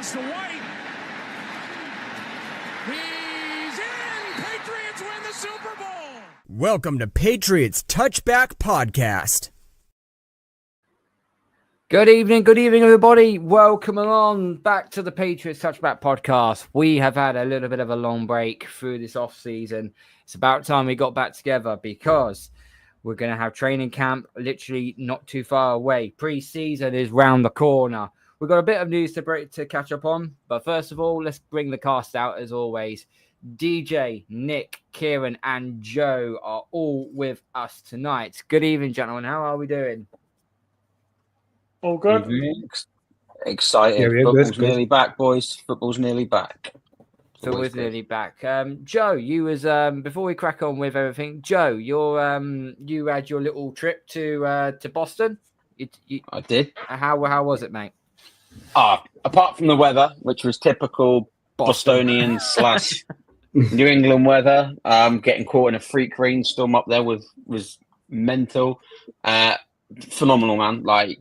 toss to White. He's in! Patriots win the Super Bowl! Welcome to Patriots Touchback Podcast. Good evening, everybody. Welcome along back to the Patriots Touchback Podcast. We have had a little bit of a long break through this off-season. It's about time we got back together because we're going to have training camp literally not too far away. Pre-season is round the corner. We've got a bit of news to catch up on. But first of all, let's bring the cast out as always. DJ, Nick, Kieran, and Joe are all with us tonight. Good evening, gentlemen. How are we doing? All good. Excited. Yeah, Football's nearly back, boys. Football's nearly back. Football's nearly back. Joe, you was before we crack on with everything. Joe, you had your little trip to Boston. I did. How was it, mate? Apart from the weather, which was typical Bostonian / New England weather, getting caught in a freak rainstorm up there was mental. Phenomenal, man. Like,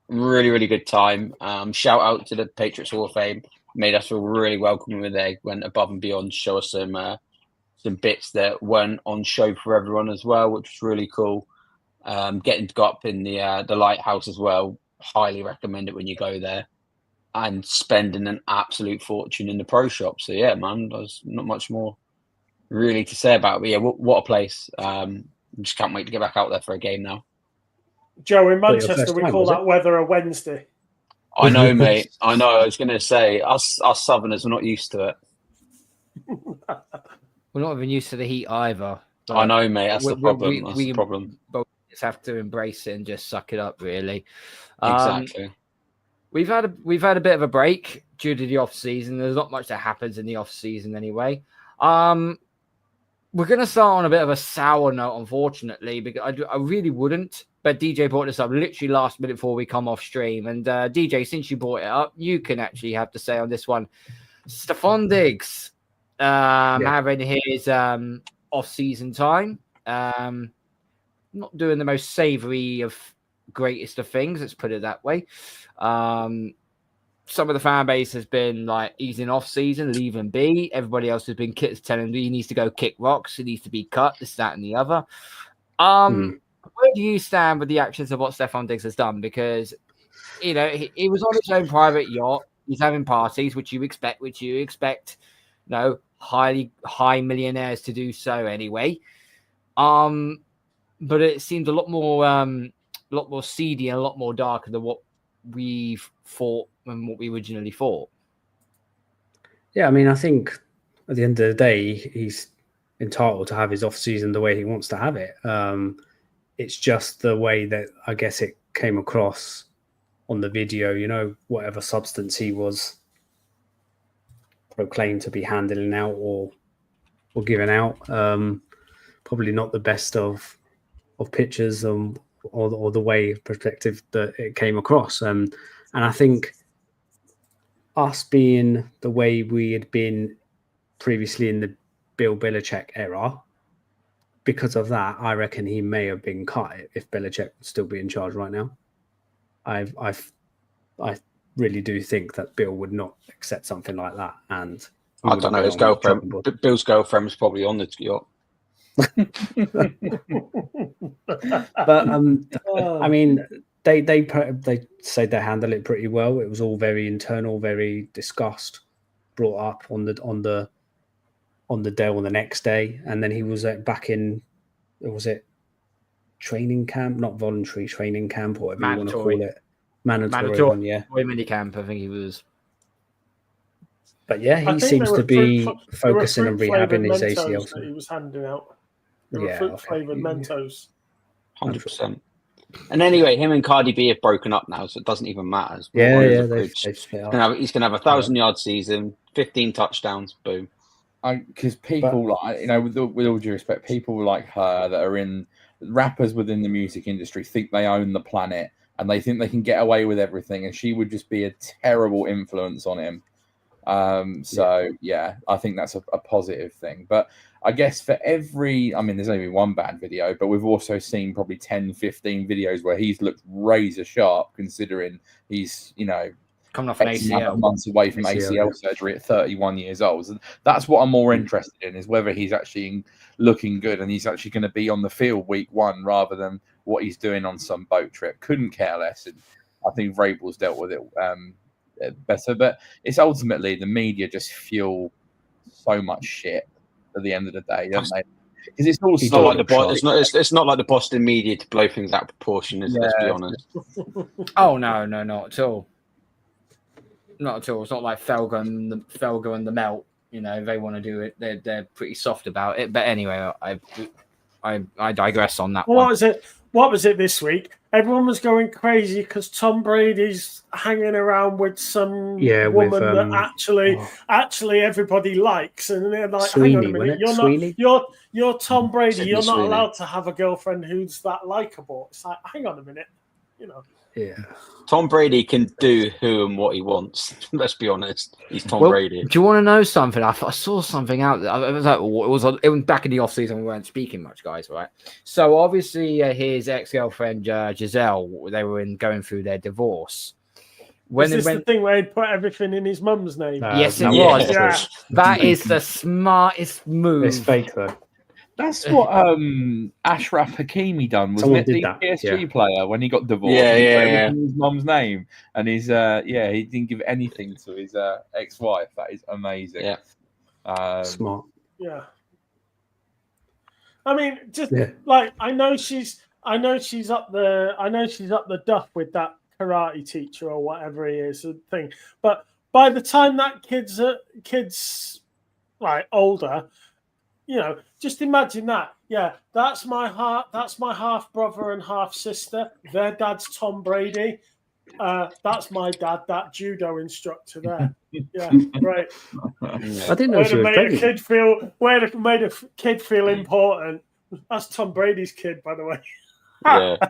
really, really good time. Shout out to the Patriots Hall of Fame. Made us feel really welcome when they went above and beyond, show us some bits that weren't on show for everyone as well, which was really cool. Getting to go up in the lighthouse as well. Highly recommend it when you go there. And spending an absolute fortune in the pro shop. So yeah, man, there's not much more really to say about it. But yeah, what a place. Just can't wait to get back out there for a game now. Joe, in Manchester, we call that weather a Wednesday. I know, mate. I know. I was going to say, us Southerners are not used to it. We're not even used to the heat either. I know, mate. That's the problem. That's the problem. But we just have to embrace it and just suck it up, really. Exactly. We've had a bit of a break due to the off season. There's not much that happens in the off season anyway. We're going to start on a bit of a sour note, unfortunately, because I really wouldn't. But DJ brought this up literally last minute before we come off stream. And DJ, since you brought it up, you can actually have to say on this one. Stephon Diggs having his off-season time. Not doing the most savoury of greatest of things, let's put it that way. Some of the fan base has been like, he's in off-season, leave him be. Everybody else has been telling him he needs to go kick rocks, he needs to be cut, this, that, and the other. Where do you stand with the actions of what Stephon Diggs has done? Because, you know, he was on his own private yacht. He's having parties, which you expect, high millionaires to do so anyway. But it seemed a lot more seedy and a lot more darker than what we've thought and what we originally thought. Yeah, I mean, I think at the end of the day, he's entitled to have his off season the way he wants to have it. It's just the way that I guess it came across on the video, you know, whatever substance he was proclaimed to be handing out or giving out. Probably not the best of pictures or the way perspective that it came across. And I think us being the way we had been previously in the Bill Belichick era, because of that, I reckon he may have been cut if Belichick would still be in charge right now. I really do think that Bill would not accept something like that. And I don't know, his girlfriend, Bill's girlfriend was probably on the yacht. But I mean, they said they handled it pretty well. It was all very internal, very discussed, brought up on the day or the next day, and then he was back in. Was it training camp? Not voluntary training camp, or whatever you want to call it. Mandatory one, yeah. Mini camp, I think he was. But yeah, he seems to be focusing on rehabbing his ACL. That he was handing out. There were fruit-flavored Mentos. 100%. And anyway, him and Cardi B have broken up now, so it doesn't even matter. Yeah, they've split up. He's going to have a 1,000-yard season, 15 touchdowns, boom. Because people, with all due respect, people like her that are in rappers within the music industry think they own the planet and they think they can get away with everything, and she would just be a terrible influence on him. Yeah, I think that's a positive thing. But I guess for every, I mean, there's only one bad video, but we've also seen probably 10, 15 videos where he's looked razor sharp, considering he's, coming off an X amount of ACL. months away from ACL surgery at 31 years old. And that's what I'm more interested in, is whether he's actually looking good and he's actually going to be on the field week 1 rather than what he's doing on some boat trip. Couldn't care less. And I think Vrabel's dealt with it better. But it's ultimately the media just fuel so much shit at the end of the day, don't they? Because it's all it's not like it's not like the Boston media to blow things out of proportion, is it? Let's be honest. Oh no, not at all. Not at all. It's not like Felger and the Melt. You know, they want to do it. They're pretty soft about it. But anyway, I digress on that. What was it this week? Everyone was going crazy because Tom Brady's hanging around with some woman that actually everybody likes, and they're like, Sweeney, "Hang on a minute, you're Tom Brady. You're not allowed to have a girlfriend who's that likable." It's like, hang on a minute, you know. Yeah. Tom Brady can do who and what he wants. Let's be honest. He's Tom Brady. Do you want to know something? I saw something out there. It was back in the off season. We weren't speaking much, guys. Right. So obviously, his ex-girlfriend Giselle, they were going through their divorce. Is this the thing where he'd put everything in his mum's name? Yes, it was. Yeah. That is the smartest move. It's fake though. That's what Ashraf Hakimi done, wasn't it? The PSG player when he got divorced. Yeah. His mum's name, and he didn't give anything to his ex-wife. That is amazing. Yeah, smart. Yeah. I mean, like I know she's up the duff with that karate teacher or whatever he is thing, but by the time that kid's like older. You know, just imagine that. Yeah, that's my half brother and half sister. Their dad's Tom Brady. That's my dad, that judo instructor there. Yeah, right. I didn't know she was pregnant. Way to made a kid feel important. That's Tom Brady's kid, by the way. I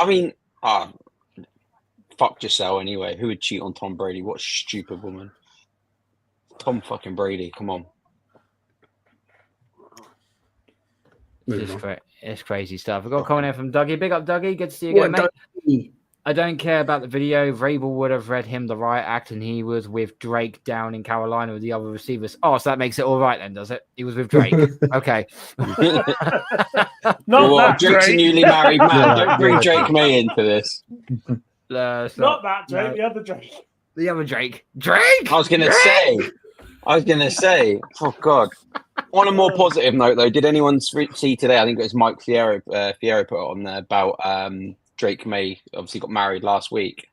mean, fuck Giselle anyway. Who would cheat on Tom Brady? What a stupid woman. Tom fucking Brady, come on. It's crazy stuff. We've got a comment in from Dougie. Big up, Dougie. Good to see you again, mate. I don't care about the video. Vrabel would have read him the riot act, and he was with Drake down in Carolina with the other receivers. Oh, so that makes it all right then, does it? He was with Drake. Okay. Drake's a newly married man. Don't bring Drake May into this. Not that Drake. No. The other Drake. The other Drake. Drake. I was gonna say. Oh God. On a more positive note, though, did anyone see today? I think it was Mike Fierro put it on there about Drake May. Obviously, got married last week.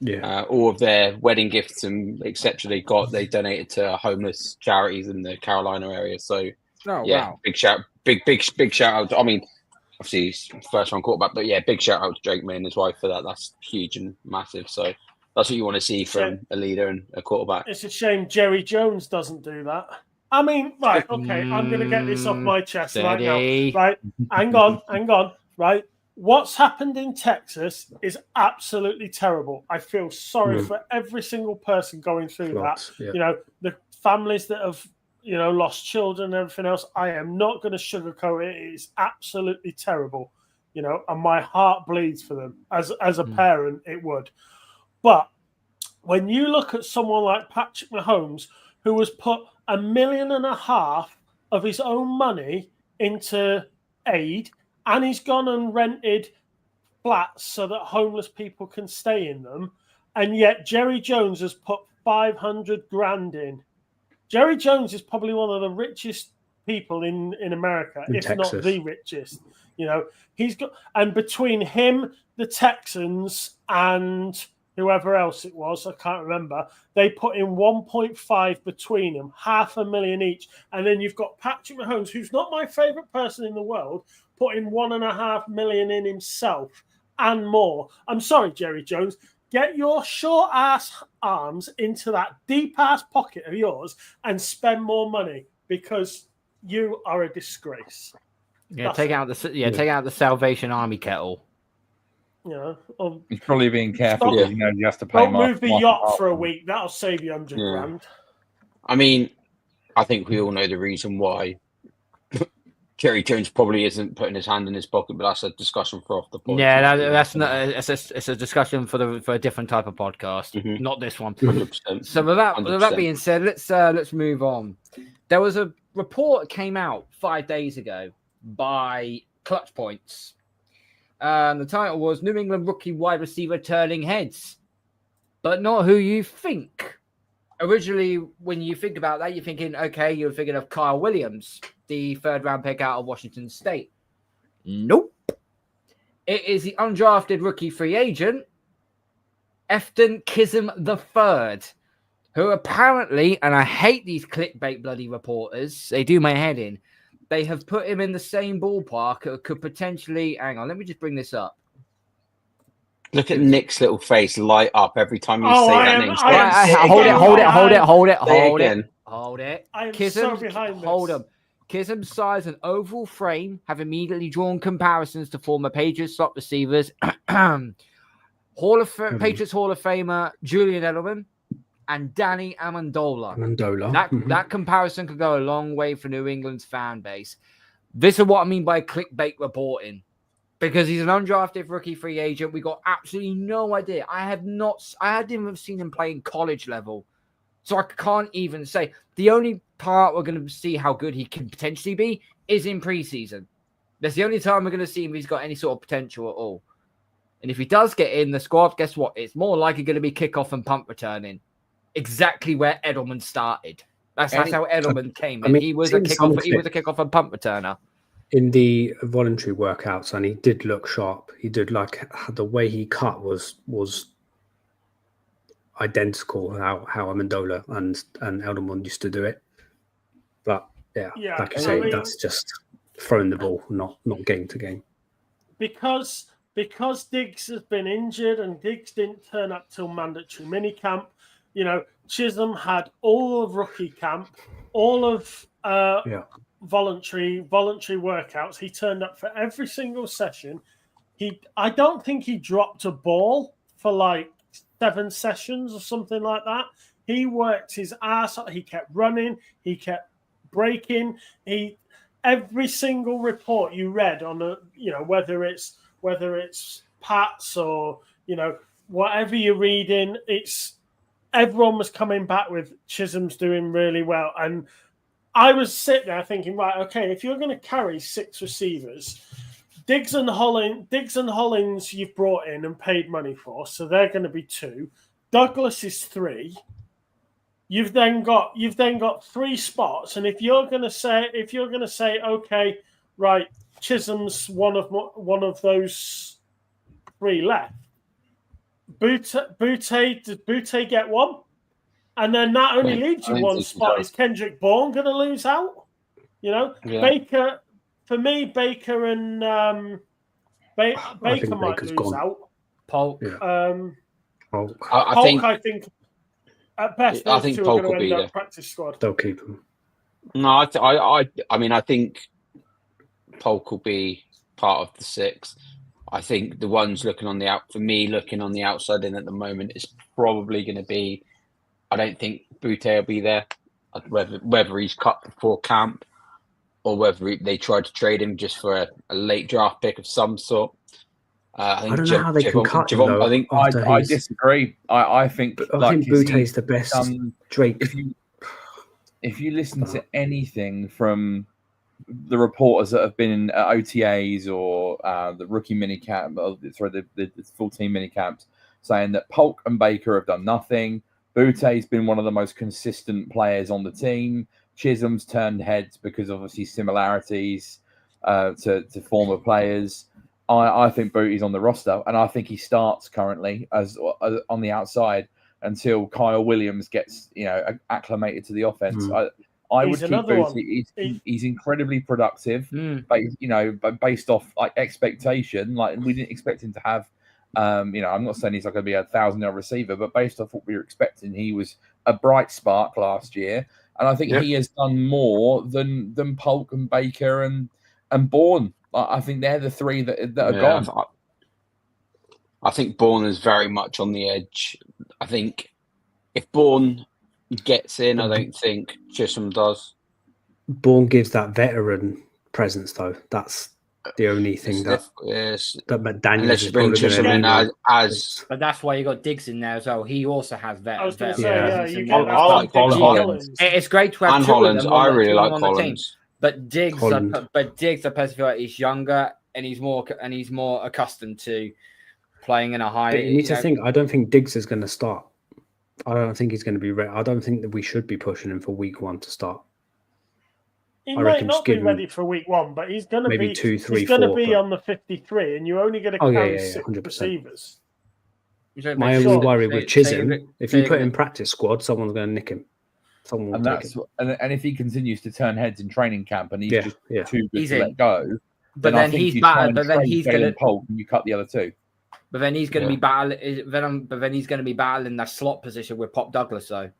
Yeah. All of their wedding gifts and etc. they donated to homeless charities in the Carolina area. So, wow. big shout out. I mean, obviously, he's first round quarterback, but yeah, big shout out to Drake May and his wife for that. That's huge and massive. So that's what you want to see from a leader and a quarterback. It's a shame Jerry Jones doesn't do that. I mean, right, okay, I'm going to get this off my chest right now. Right, hang on, right. What's happened in Texas is absolutely terrible. I feel sorry for every single person going through that. Yeah. You know, the families that have, lost children and everything else. I am not going to sugarcoat it. It is absolutely terrible, and my heart bleeds for them. As a parent, it would. But when you look at someone like Patrick Mahomes, who has put $1.5 million of his own money into aid, and he's gone and rented flats so that homeless people can stay in them, and yet Jerry Jones has put $500,000 in. Jerry Jones is probably one of the richest people in America, if Texas. Not the richest. He's got, and between him, the Texans, and whoever else it was, I can't remember, they put in 1.5 between them, $500,000 each. And then you've got Patrick Mahomes, who's not my favorite person in the world, putting $1.5 million in himself and more. I'm sorry, Jerry Jones, get your short ass arms into that deep ass pocket of yours and spend more money, because you are a disgrace. Yeah, take out the Salvation Army kettle. He's probably being careful. He has to pay. Don't move the yacht for a week. That'll save you $100,000. I mean, I think we all know the reason why Jerry Jones probably isn't putting his hand in his pocket, but that's a discussion for off the podcast. Yeah, that's not. It's a discussion for a different type of podcast, not this one. 100%. So with that being said, let's move on. There was a report that came out 5 days ago by Clutch Points. The title was New England rookie wide receiver turning heads, but not who you think. Originally, when you think about that, you're thinking, okay, you're thinking of Kyle Williams, the 3rd round pick out of Washington State. Nope. It is the undrafted rookie free agent, Efton Kism III, who apparently, and I hate these clickbait bloody reporters, they do my head in, they have put him in the same ballpark that could potentially, hang on, let me just bring this up. Look at Nick's little face light up every time you say that name. Hold it. I am Kism, so behind this. hold him. Kism's size and overall frame have immediately drawn comparisons to former Patriots slot receivers, Patriots Hall of Famer Julien Edelman and Danny Amendola. That comparison could go a long way for New England's fan base. This is what I mean by clickbait reporting. Because he's an undrafted rookie free agent. We got absolutely no idea. I hadn't even seen him play in college level. So I can't even say. The only part we're going to see how good he can potentially be is in preseason. That's the only time we're going to see if he's got any sort of potential at all. And if he does get in the squad, guess what? It's more likely going to be kickoff and punt returning. Exactly where Edelman started. That's how Edelman came in. He was a kickoff and punt returner. In the voluntary workouts, and he did look sharp. He did the way he cut was identical how Amendola and Edelman used to do it. But yeah, like you say, that's just throwing the ball, not game to game. Because Diggs has been injured and Diggs didn't turn up till mandatory minicamp. You know, Chisholm had all of rookie camp, all of voluntary workouts. He turned up for every single session. I don't think he dropped a ball for like 7 sessions or something like that. He worked his ass off. He kept running. He kept breaking. Every single report you read on whether it's Pats or whatever you're reading, everyone was coming back with Chisholm's doing really well. And I was sitting there thinking, right, okay, if you're going to carry 6 receivers, Diggs and Hollins you've brought in and paid money for, so they're going to be 2. Douglas is 3. You've then got 3 spots, and if you're going to say, okay, right, Chisholm's one of those 3 left. Does Boutte get 1? And then that only leaves you 1 spot. Is Kendrick Bourne going to lose out? Baker, for me, Baker and Baker might lose out. Polk. Polk. I think at best, I think Polk will be there. Practice squad. They'll keep him. No, I think Polk will be part of the 6. I think the ones looking on the outside in at the moment is probably going to be. I don't think Boutte will be there. Whether he's cut before camp or whether they try to trade him just for a late draft pick of some sort. I don't know how they can cut him, though. I disagree. I think Boutte is the best. Drake. If you listen to anything from the reporters that have been at OTAs or the rookie minicamp, the full team minicamps, saying that Polk and Baker have done nothing. Boutte's been one of the most consistent players on the team. Chisholm's turned heads because obviously similarities to former players. I think Boutte's on the roster, and I think he starts currently as on the outside until Kyle Williams gets acclimated to the offense. I would keep Boutte. He's incredibly productive, based off like expectation. Like we didn't expect him to have. I'm not saying he's not going to be a 1,000-yard receiver, but based off what we were expecting, he was a bright spark last year, and I think he has done more than Polk and Baker and Bourne. I think they're the 3 that are gone. I think Bourne is very much on the edge. I think if Bourne gets in, I don't think Chisholm does. Bourne gives that veteran presence, though. That's the only thing that McDaniels unless is you bring probably going to need. as But that's why you got Diggs in there as well. He also has I was going vet to say, presence you in get there. that I like from Diggs and Hollins. It's great to have and two Hollins. of them. I really like on the team. Hollins. But Diggs, Holland. I personally feel like he's younger and he's more accustomed to playing in a high. But you need to think. I don't think Diggs is going to start. I don't think he's going to be ready. I don't think that we should be pushing him for week 1 to start. He I might reckon not just be give him ready for week 1, but he's going to maybe be 2, 3, he's going to 4, be but- on the 53, and you're only going to Oh, carry yeah, 6 100%. receivers. My only worry with Chisholm, if you put him in practice squad, someone's going to nick him. Someone will And take that's him. and if he continues to turn heads in training camp and he's just too good He's to in. let go, But I then think he's you try battered. and But then trade he's Jalen going to. Polk and you cut the other two. But then he's going to Yeah. be battling. But then he's going to be battling that slot position with Pop Douglas, though.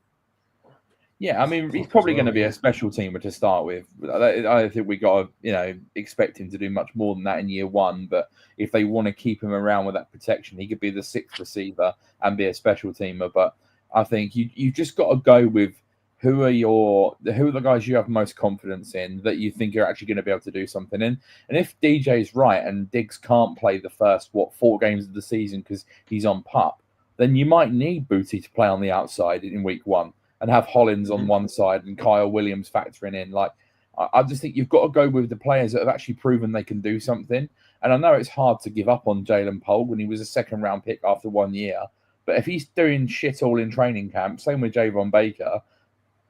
Yeah, I mean, he's probably going to be a special teamer to start with. I think we got to, expect him to do much more than that in year 1. But if they want to keep him around with that protection, he could be the 6th receiver and be a special teamer. But I think you just got to go with who are the guys you have most confidence in that you think are actually going to be able to do something. And if DJ's right and Diggs can't play the first 4 games of the season because he's on PUP, then you might need Booty to play on the outside in week 1. And have Hollins on one side and Kyle Williams factoring in. Like, I just think you've got to go with the players that have actually proven they can do something. And I know it's hard to give up on Jalen Polk when he was a 2nd-round pick after 1 year. But if he's doing shit all in training camp, same with Javon Baker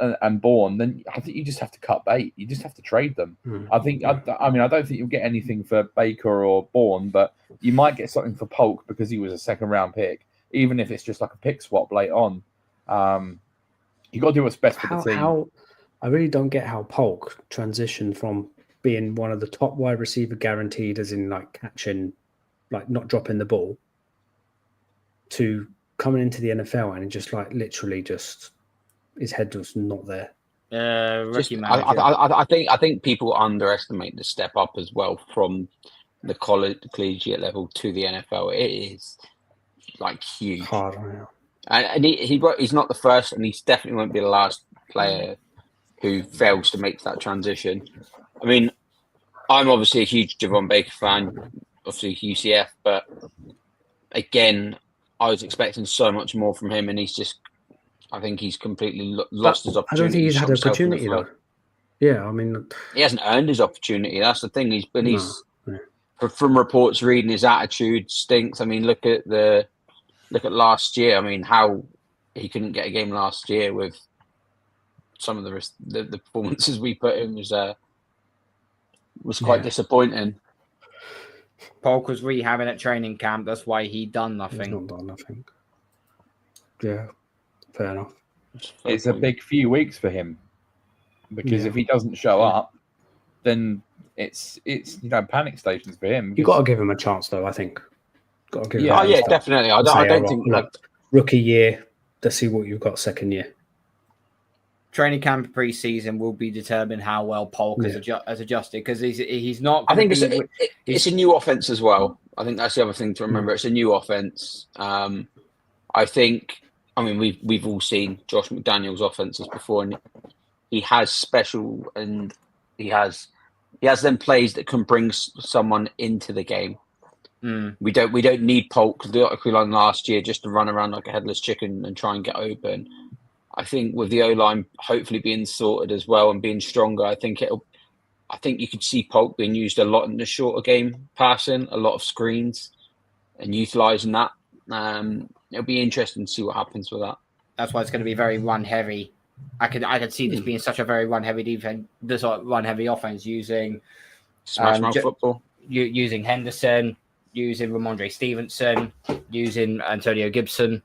and Bourne, then I think you just have to cut bait. You just have to trade them. I think. I don't think you'll get anything for Baker or Bourne, but you might get something for Polk because he was a 2nd-round pick, even if it's just like a pick swap late on. You got to do what's best for the team. I really don't get how Polk transitioned from being one of the top wide receiver guaranteed, as in like catching, like not dropping the ball, to coming into the NFL and just like literally just his head was not there. Rookie manager. I think people underestimate the step up as well from the collegiate level to the NFL. It is like huge. Hard, yeah. And he's not the first, and he definitely won't be the last player who fails to make that transition. I mean, I'm obviously a huge Javon Baker fan, obviously UCF, but again, I was expecting so much more from him, and I think he's completely lost his opportunity. I don't think he's had opportunity though. Yeah, I mean, he hasn't earned his opportunity. That's the thing. From reports reading, his attitude stinks. I mean, look at last year. I mean, how he couldn't get a game last year with some of the performances we put in was quite disappointing. Polk was rehabbing at training camp. That's why he done nothing. He's not done nothing. Yeah, fair enough. It's a big few weeks for him because if he doesn't show up, then it's panic stations for him. You got to give him a chance, though. I think. Got to give him. Yeah, definitely. I don't think rookie year. Let's see what you've got 2nd year. Training camp pre-season will be determined how well Polk has adjusted because he's not. I think it's a new offense as well. I think that's the other thing to remember. It's a new offense. I think. I mean, we've all seen Josh McDaniels' offenses before, and he has special, and he has them plays that can bring someone into the game. We don't need Polk to do it like we learned last year just to run around like a headless chicken and try and get open. I think with the O-line hopefully being sorted as well and being stronger, I think you could see Polk being used a lot in the shorter game passing, a lot of screens and utilising that. It'll be interesting to see what happens with that. That's why it's going to be very run heavy. I could see this being such a very run heavy defense, this run heavy offense using smash mouth football, using Henderson, using Ramondre Stevenson, using Antonio Gibson.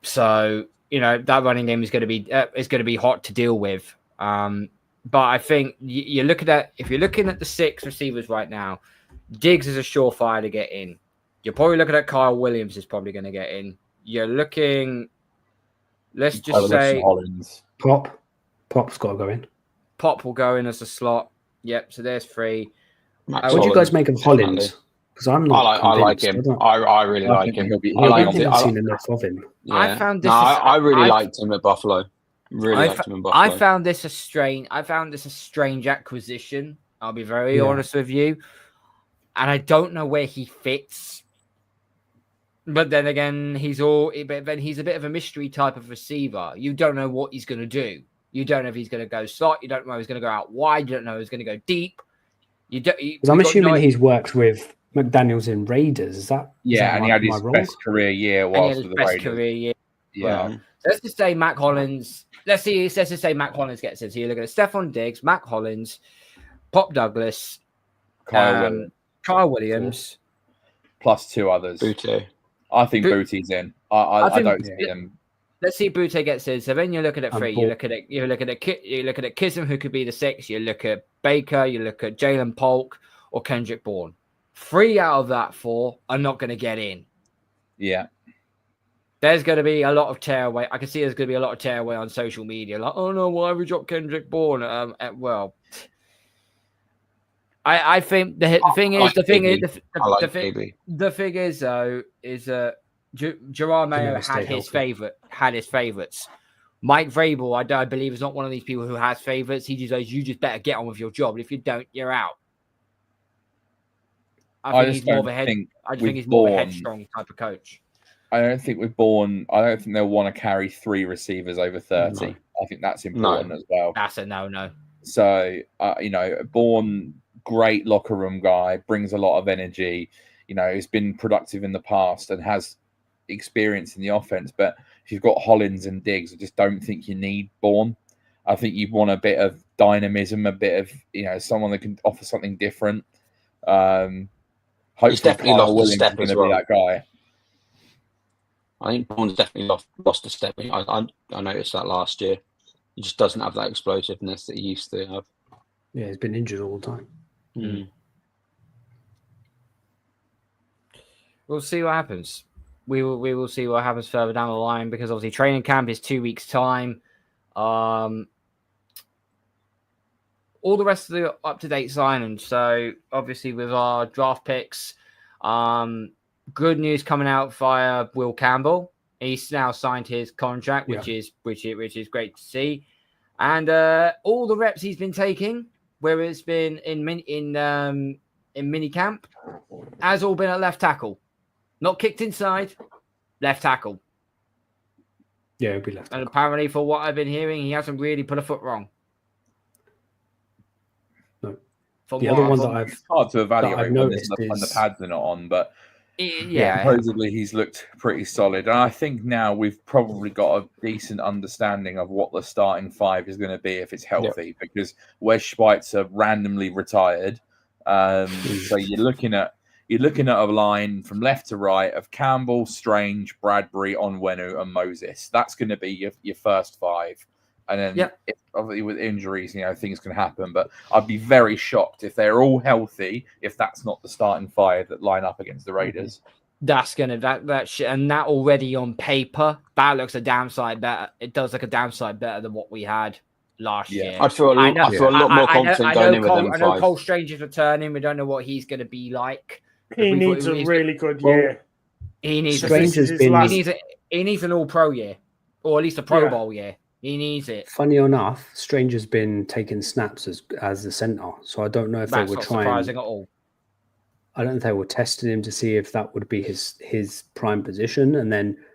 So that running game is going to be hot to deal with. But I think you're looking at the 6 receivers right now, Diggs is a surefire to get in. You're probably looking at Kyle Williams is probably going to get in. You're looking. Let's just say Hollins. Pop's got to go in. Pop will go in as a slot. Yep. So there's 3. What do you guys make of Hollins? Because I'm not. I like him. I really like him. I haven't seen enough of him. Yeah. I found this. I really liked him at Buffalo. Really liked him in Buffalo. I found this a strange acquisition. I'll be very honest with you, and I don't know where he fits. But then again, he's a bit of a mystery type of receiver. You don't know what he's going to do. You don't know if he's going to go slot. You don't know if he's going to go out wide. You don't know if he's going to go deep. I'm assuming he's worked with McDaniels in Raiders. Is that? And he had his best career year whilst with the Raiders. Career year. Yeah. So let's just say Mac Hollins. Let's just say Mac Hollins gets it. So you're looking at Stephon Diggs, Mac Hollins, Pop Douglas, Kyle Williams, plus 2 others. Booty. I think Booty's in. I don't see him. Let's see if Booty gets in. So then you're looking at 3. You're looking at Kism, who could be the 6. You look at Baker. You look at Jalen Polk or Kendrick Bourne. 3 out of that 4 are not going to get in. Yeah. There's going to be a lot of tearaway. I can see there's going to be a lot of tearaway on social media. Like, oh no, why we dropped Kendrick Bourne? I think the thing is though is Gerard Mayo had his favorites. Mike Vrabel, I believe, is not one of these people who has favorites. He just goes, you just better get on with your job. If you don't, you're out. I think he's more of a headstrong type of coach. I don't think with Bourne, I don't think they'll want to carry 3 receivers over 30. No. I think that's important as well. That's a no. So, Bourne, great locker room guy, brings a lot of energy. He's been productive in the past and has experience in the offense. But if you've got Hollins and Diggs, I just don't think you need Bourne. I think you want a bit of dynamism, a bit of, someone that can offer something different. Hopefully, he's definitely lost a step as well. Be that guy. I think Bourne's definitely lost a step. I noticed that last year. He just doesn't have that explosiveness that he used to have. Yeah, he's been injured all the time. Mm. We'll see what happens. We will see what happens further down the line, because obviously training camp is 2 weeks' time. All the rest of the up-to-date signings. So obviously with our draft picks, good news coming out via Will Campbell. He's now signed his contract, which is great to see. And all the reps he's been taking, where it's been in mini camp, has all been at left tackle, not kicked inside, left tackle. Yeah, it'll be left tackle. And apparently, for what I've been hearing, he hasn't really put a foot wrong. No. The other one that it's hard to evaluate when the pads are not on, but supposedly he's looked pretty solid. And I think now we've probably got a decent understanding of what the starting 5 is going to be if it's healthy, because Wes Schweitzer randomly retired. So you're looking at a line from left to right of Campbell, Strange, Bradbury, Onwenu, and Moses. That's going to be your first 5. And then obviously with injuries, things can happen. But I'd be very shocked if they're all healthy, if that's not the starting 5 that line up against the Raiders. That's that shit, and that already on paper, that looks a downside better. It does look a downside better than what we had last year. I feel a lot more confident going in with them 5. I know Cole Strange is returning. We don't know what he's going to be like. He needs a really good year. He needs he needs an All-Pro year, or at least a Pro Bowl year. He needs it. Funny enough, Strange has been taking snaps as the center, so I don't know if they were surprising at all. I don't know if they were testing him to see if that would be his prime position,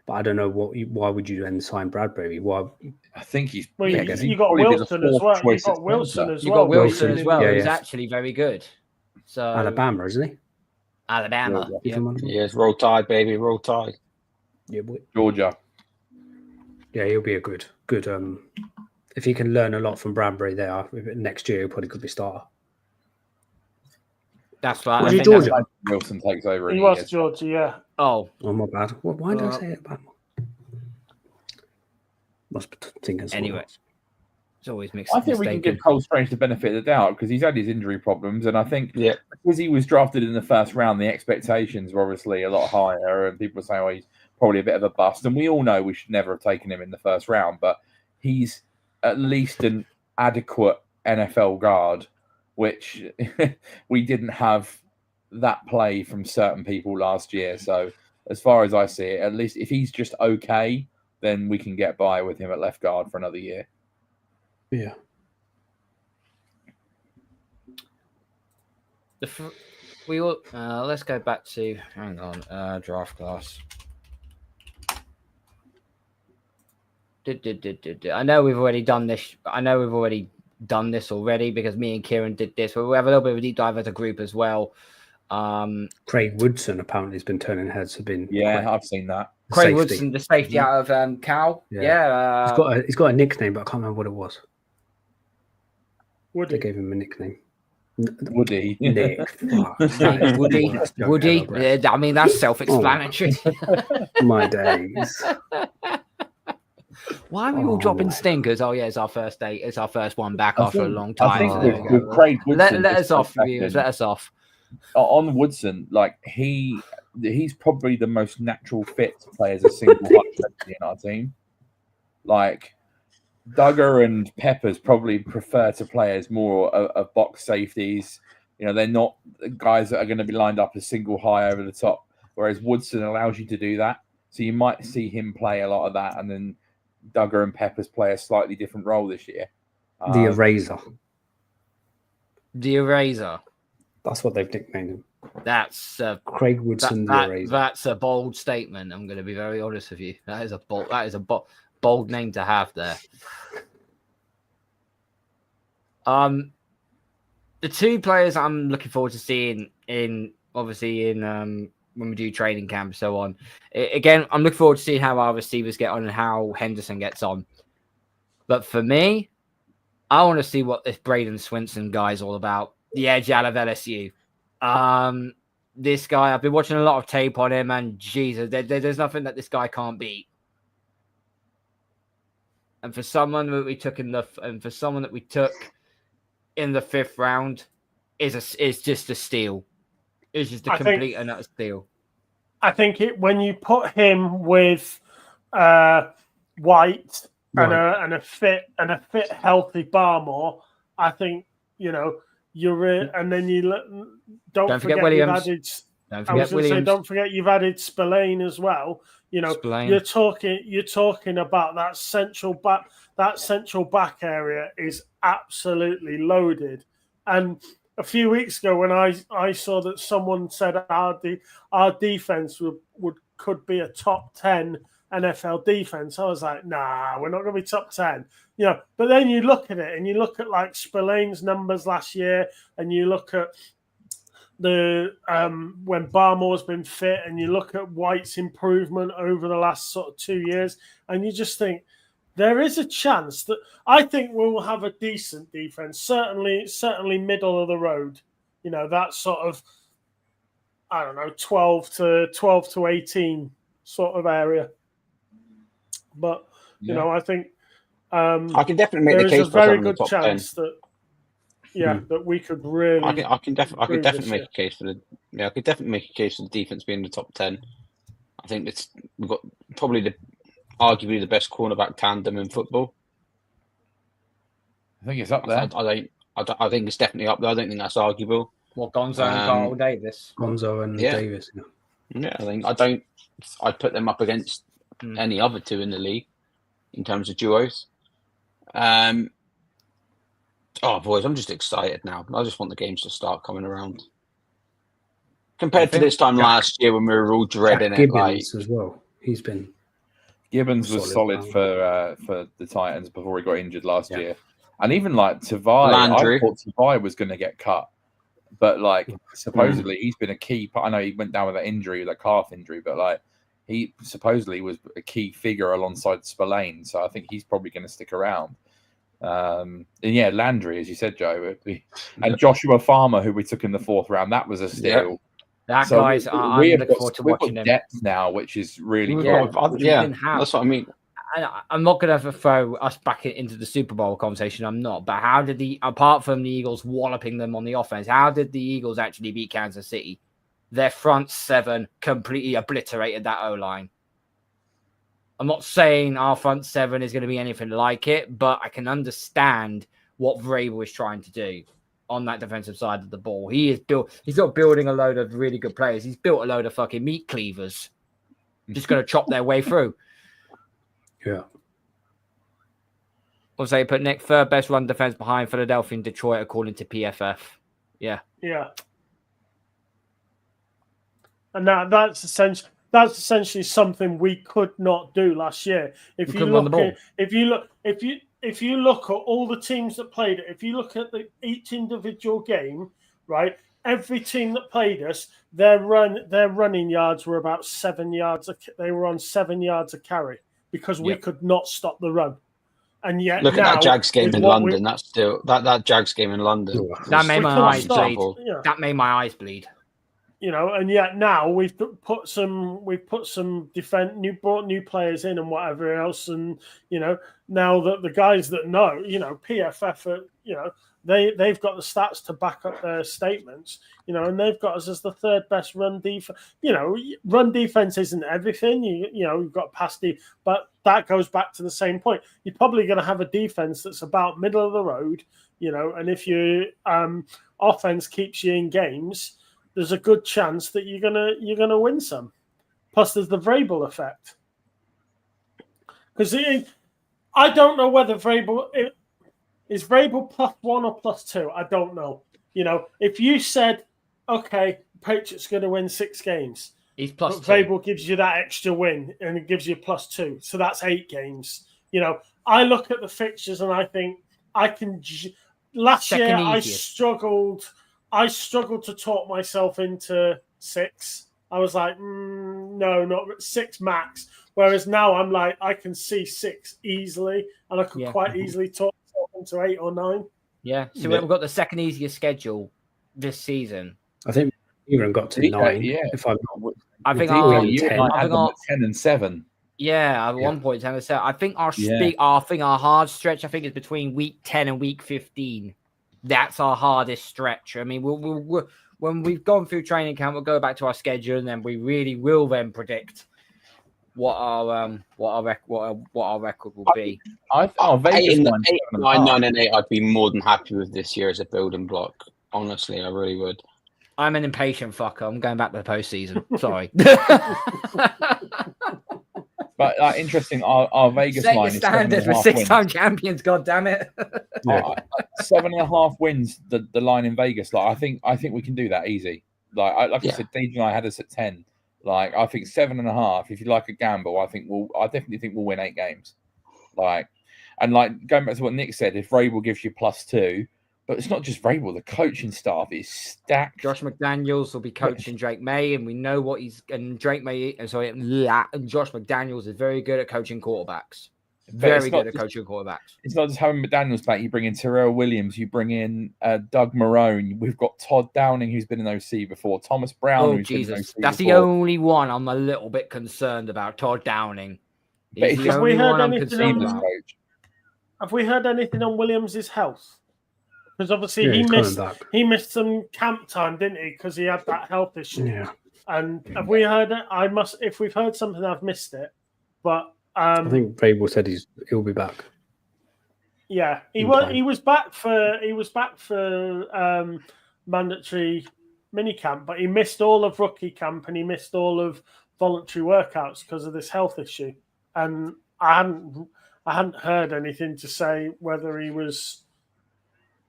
but I don't know why would you then sign Bradbury? Why? I think he's. Well, you got Wilson as well. You got Wilson as well. Who's actually very good. So Alabama, isn't he? Alabama. Yes, roll tide, baby, roll tide. Yeah, boy. Georgia. Yeah, he'll be a good. If he can learn a lot from Bradbury there, next year he probably could be starter. That's right. Was he Georgia? Wilson takes over. He was Georgia, yeah. Oh, my bad. Why did I say it bad? Must be thinking. Anyway, it's always mixed. I think we can give Cole Strange the benefit of the doubt because he's had his injury problems, and I think because he was drafted in the first round, the expectations were obviously a lot higher, and people were saying, "Well, he's probably a bit of a bust," and we all know we should never have taken him in the first round, but he's at least an adequate NFL guard, which we didn't have that play from certain people last year. So as far as I see it, at least if he's just okay, then we can get by with him at left guard for another year. Yeah. Let's go back to draft class. I know we've already done this. Because me and Kieran did this. But we'll have a little bit of a deep dive as a group as well. Craig Woodson apparently has been turning heads. I've seen that. Craig Woodson, the safety out of Cal. Yeah. He's got a nickname, but I can't remember what it was. Woody. They gave him a nickname. Woody. Nick. Woody. I mean, that's self-explanatory. My days. Why are we all dropping stinkers? Oh yeah, it's our first date. It's our first one back after a long time. I think with Craig Woodson, let us off, viewers. Let us off. On Woodson, like he's probably the most natural fit to play as a single high safety in our team. Like Duggar and Peppers probably prefer to play as more of box safeties. You know, they're not guys that are going to be lined up as single high over the top. Whereas Woodson allows you to do that, so you might see him play a lot of that, and then Duggar and Peppers play a slightly different role this year. The Eraser. The Eraser. That's what they've nicknamed him. That's Craig Woodson, the Eraser. That's a bold statement. I'm going to be very honest with you. That is a bold name to have there. The two players I'm looking forward to seeing in when we do training camp and so on. Again, I'm looking forward to seeing how our receivers get on and how Henderson gets on. But for me, I want to see what this Braden Swinson guy is all about. The edge out of LSU. This guy, I've been watching a lot of tape on him, and Jesus, there's nothing that this guy can't beat. And for someone that we took in the 5th round, is just a steal. It's just a complete and utter steal. I think when you put him with White and a fit healthy Barmore, I think and then you don't forget Williams. Don't forget you've added Spillane as well. Spillane. You're talking about that central back. That central back area is absolutely loaded. And a few weeks ago, when I saw that someone said our defense could be a top 10 NFL defense, I was like, nah, we're not going to be top 10. But then you look at it and you look at like Spillane's numbers last year, and you look at the when Barmore's been fit, and you look at White's improvement over the last sort of 2 years, and you just think there is a chance that I think we'll have a decent defense. Certainly middle of the road. That sort of, I don't know, 12 to 18 sort of area. But I think I can definitely make the case for a very good chance 10. That we could really. I can definitely make a case for the defense being in the top 10. I think we've got probably arguably the best cornerback tandem in football. I think it's up there. I think it's definitely up there. I don't think that's arguable. Well, Gonzo and Carl Davis. Gonzo and Davis. Yeah, I'd put them up against any other two in the league in terms of duos. Boys, I'm just excited now. I just want the games to start coming around. Compared to this time last year when we were all dreading Gibbons as well. Gibbons was solid for the Titans before he got injured last year. And even like Tavai, I thought Tavai was going to get cut. But like supposedly he's been a key part. I know he went down with that injury, that calf injury, but like he supposedly was a key figure alongside Spillane. So I think he's probably going to stick around. And Landry, as you said, Joe, and Joshua Farmer, who we took in the 4th round, that was a steal. Yeah. That guy's, I'm looking forward to watching him. Depth now, which is really good. That's what I mean. I'm not going to throw us back into the Super Bowl conversation. I'm not. But how did apart from the Eagles walloping them on the offense, how did the Eagles actually beat Kansas City? Their front 7 completely obliterated that O-line. I'm not saying our front 7 is going to be anything like it, but I can understand what Vrabel is trying to do on that defensive side of the ball. He's not building a load of really good players. He's built a load of fucking meat cleavers. Just going to chop their way through. Yeah. Or say put Nick third best run defense behind Philadelphia and Detroit according to PFF. Yeah. Yeah. And that's essentially something we could not do last year. If you look at all the teams that played it, if you look at each individual game, right? Every team that played us, their running yards were about 7 yards. They were on 7 yards a carry because we could not stop the run. And yet, look at that Jags game in London. That's still that Jags game in London. That made my eyes bleed. That made my eyes bleed. You know, and yet now we've brought new players in and whatever else, and you know, now that the guys that know, you know, PFF, you know, they've got the stats to back up their statements, you know, and they've got us as the third best run defense. You know, run defense isn't everything. You know, you've got pass defense, but that goes back to the same point. You're probably going to have a defense that's about middle of the road, you know, and if your offense keeps you in games, there's a good chance that you're gonna win some. Plus, there's the Vrabel effect. Because I don't know whether Vrabel is Vrabel +1 or +2. I don't know. You know, if you said, okay, Patriots going to win 6 games, he's +2. Vrabel gives you that extra win and it gives you +2, so that's 8 games. You know, I look at the fixtures and I think I can. Last year, I struggled to talk myself into 6. I was like, no, not 6 max. Whereas now I'm like, I can see 6 easily, and I could quite easily talk myself into 8 or 9. Yeah. So we've got the second easiest schedule this season. I think we even got to 9. Yeah. If I'm not, I think our 10 and 7. Yeah, at one point 10 and 7. I think our hard stretch, I think, is between week 10 and week 15. That's our hardest stretch. I mean, we'll when we've gone through training camp, we'll go back to our schedule, and then we really will then predict what our record will be. Vegas 9 and 8. I'd be more than happy with this year as a building block. Honestly, I really would. I'm an impatient fucker. I'm going back to the postseason. Sorry. But interesting, our Vegas Set line your is standard for 6-time champions. God damn it! 7.5 wins. The line in Vegas. Like I think we can do that easy. I said, Deej and I had us at 10. Like I think 7.5. If you like a gamble, I definitely think we'll win 8 games. And going back to what Nick said, if Vrabel gives you +2. But it's not just Vrabel. The coaching staff is stacked. Josh McDaniels will be coaching Drake May, and we know what he's and Drake May. And Josh McDaniels is very good at coaching quarterbacks. Very good at coaching quarterbacks. It's not just having McDaniels back. You bring in Terrell Williams. You bring in Doug Marrone. We've got Todd Downing, who's been in OC before. Thomas Brown. Who's been in OC That's before. the only one I'm a little bit concerned about. Todd Downing. Have we heard anything on Williams' health? Because obviously he missed some camp time, didn't he? Because he had that health issue. Yeah. And have we heard it? If we've heard something, I've missed it. But I think Vrabel said he'll be back. Yeah, he was back for mandatory minicamp, but he missed all of rookie camp and he missed all of voluntary workouts because of this health issue. And I hadn't heard anything to say whether he was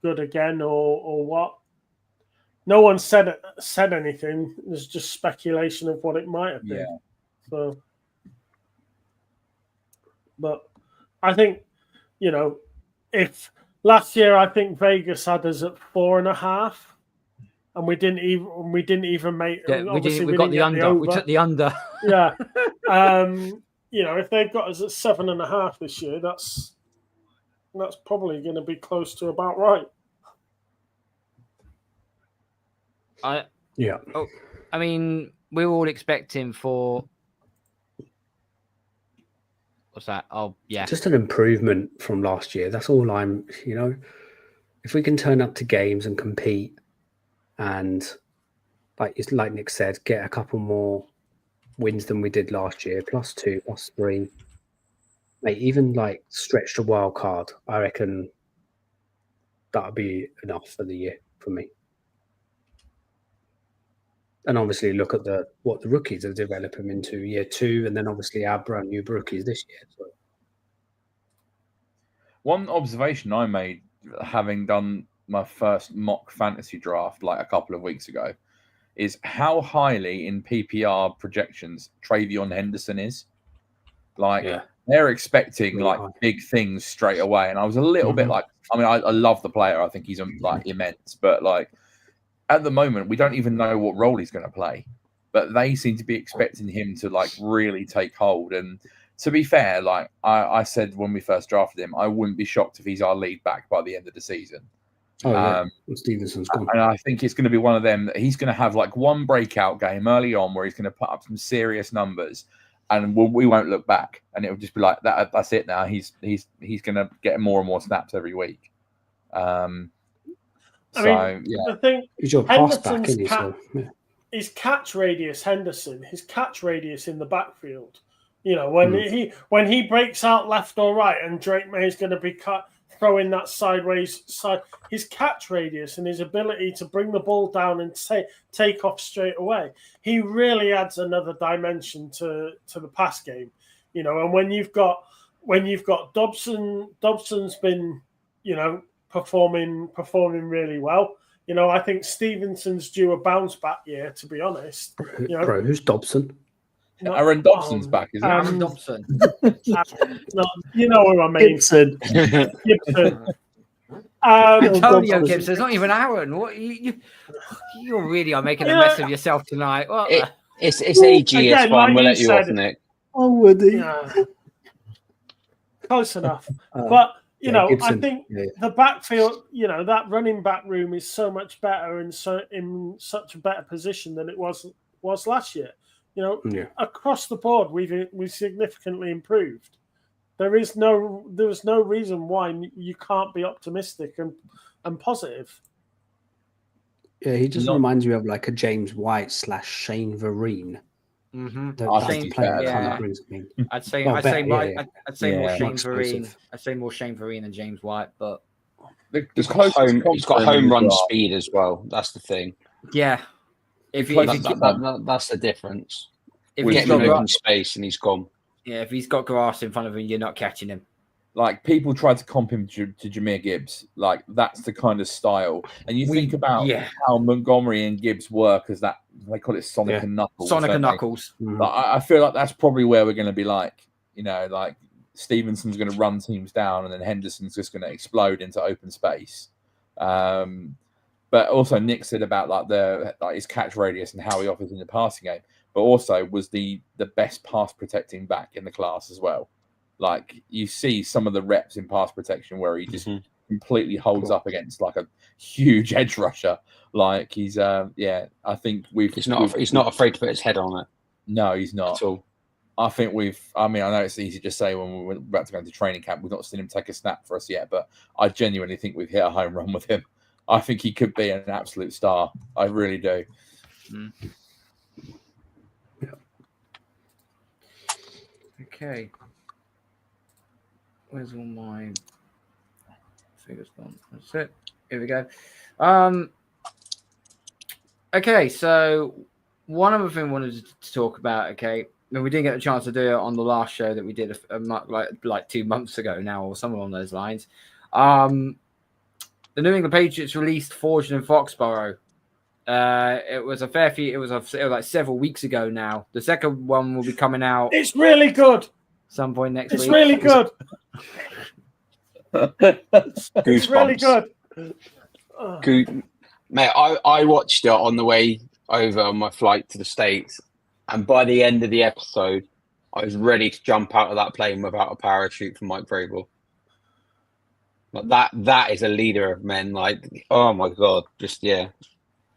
good again or what. No one said anything. There's just speculation of what it might have been. Yeah. So, but I think, you know, if last year I think Vegas had us at 4.5, and we didn't even make. Yeah, we got the under. We took the under. Yeah. You know, if they've got us at 7.5 this year, that's probably going to be close to about right. I mean, we're all expecting for what's that? Oh, yeah, just an improvement from last year. That's all I'm. You know, if we can turn up to games and compete, and like Nick said, get a couple more wins than we did last year, +2, +3. Mate, even stretch the wild card, I reckon that would be enough for the year for me. And obviously look at what the rookies are developing into year 2, and then obviously our brand new rookies this year. So One observation I made, having done my first mock fantasy draft like a couple of weeks ago, is how highly in PPR projections Travion Henderson is. Like they're expecting Really like high. big things straight away, and I was a little bit like, I mean, I love the player. I think he's like immense, but like at the moment we don't even know what role he's going to play. But they seem to be expecting him to like really take hold. And to be fair, like I said when we first drafted him, I wouldn't be shocked if he's our lead back by the end of the season. Oh, yeah. Stevenson's gone. And I think it's going to be one of them that he's going to have like one breakout game early on where he's going to put up some serious numbers, and we won't look back, and it will just be like that. That's it now. He's going to get more and more snaps every week. The thing, he's your pass back, isn't he? His catch radius, Henderson, his catch radius in the backfield. You know, when he breaks out left or right, and Drake May is going to be throwing that sideways side, his catch radius and his ability to bring the ball down and take off straight away, he really adds another dimension to the pass game. You know, and when you've got Dobson's been, you know, performing really well. You know, I think Stevenson's due a bounce back year, to be honest. You know, Bro, who's Dobson? Aaron Dobson's back, isn't it? Aaron Dobson. You know what I mean. Gibson. Antonio Gibson. It's not even Aaron. What you really are making a mess of yourself tonight. It's AG. It's fine. like We'll you let you said, off, Nick. Oh, would he? Close enough. But you know, Gibson. I think the backfield, you know, that running back room is so much better and so in such a better position than it was last year. You know, across the board, we've significantly improved. There's no reason why you can't be optimistic and positive. Yeah, he just reminds me of like a James White / Shane Vereen. Mm-hmm. I'd say more Shane Vereen. I'd say more Shane Vereen than James White, but he's got home run speed as well. That's the thing. Yeah. That's the difference. If we he's get him in open space and he's gone. Yeah, if he's got grass in front of him, you're not catching him. Like people try to comp him to Jahmyr Gibbs. Like that's the kind of style. And you think about how Montgomery and Gibbs work as that, they call it Sonic and Knuckles. Sonic and Knuckles. Like, I feel like that's probably where we're going to be like, you know, like Stevenson's going to run teams down and then Henderson's just going to explode into open space. But also Nick said about like his catch radius and how he offers in the passing game, but also was the best pass protecting back in the class as well. Like you see some of the reps in pass protection where he just completely holds up against like a huge edge rusher. Like he's I think he's not afraid to put his head on it. No, he's not at all. I know it's easy to say when we're about to go into training camp. We've not seen him take a snap for us yet, but I genuinely think we've hit a home run with him. I think he could be an absolute star. I really do. Okay. Where's all my figures gone? That's it. Here we go. Okay, so one other thing I wanted to talk about, okay, and we didn't get a chance to do it on the last show that we did like 2 months ago now, or somewhere on those lines. The New England Patriots released Forged in Foxborough. It was like several weeks ago now. The second one will be coming out. It's really good. Some point next week. It's really good. It's really good. Mate, I watched it on the way over on my flight to the States, and by the end of the episode, I was ready to jump out of that plane without a parachute from Mike Vrabel. Like that is a leader of men. Like, oh my god, just It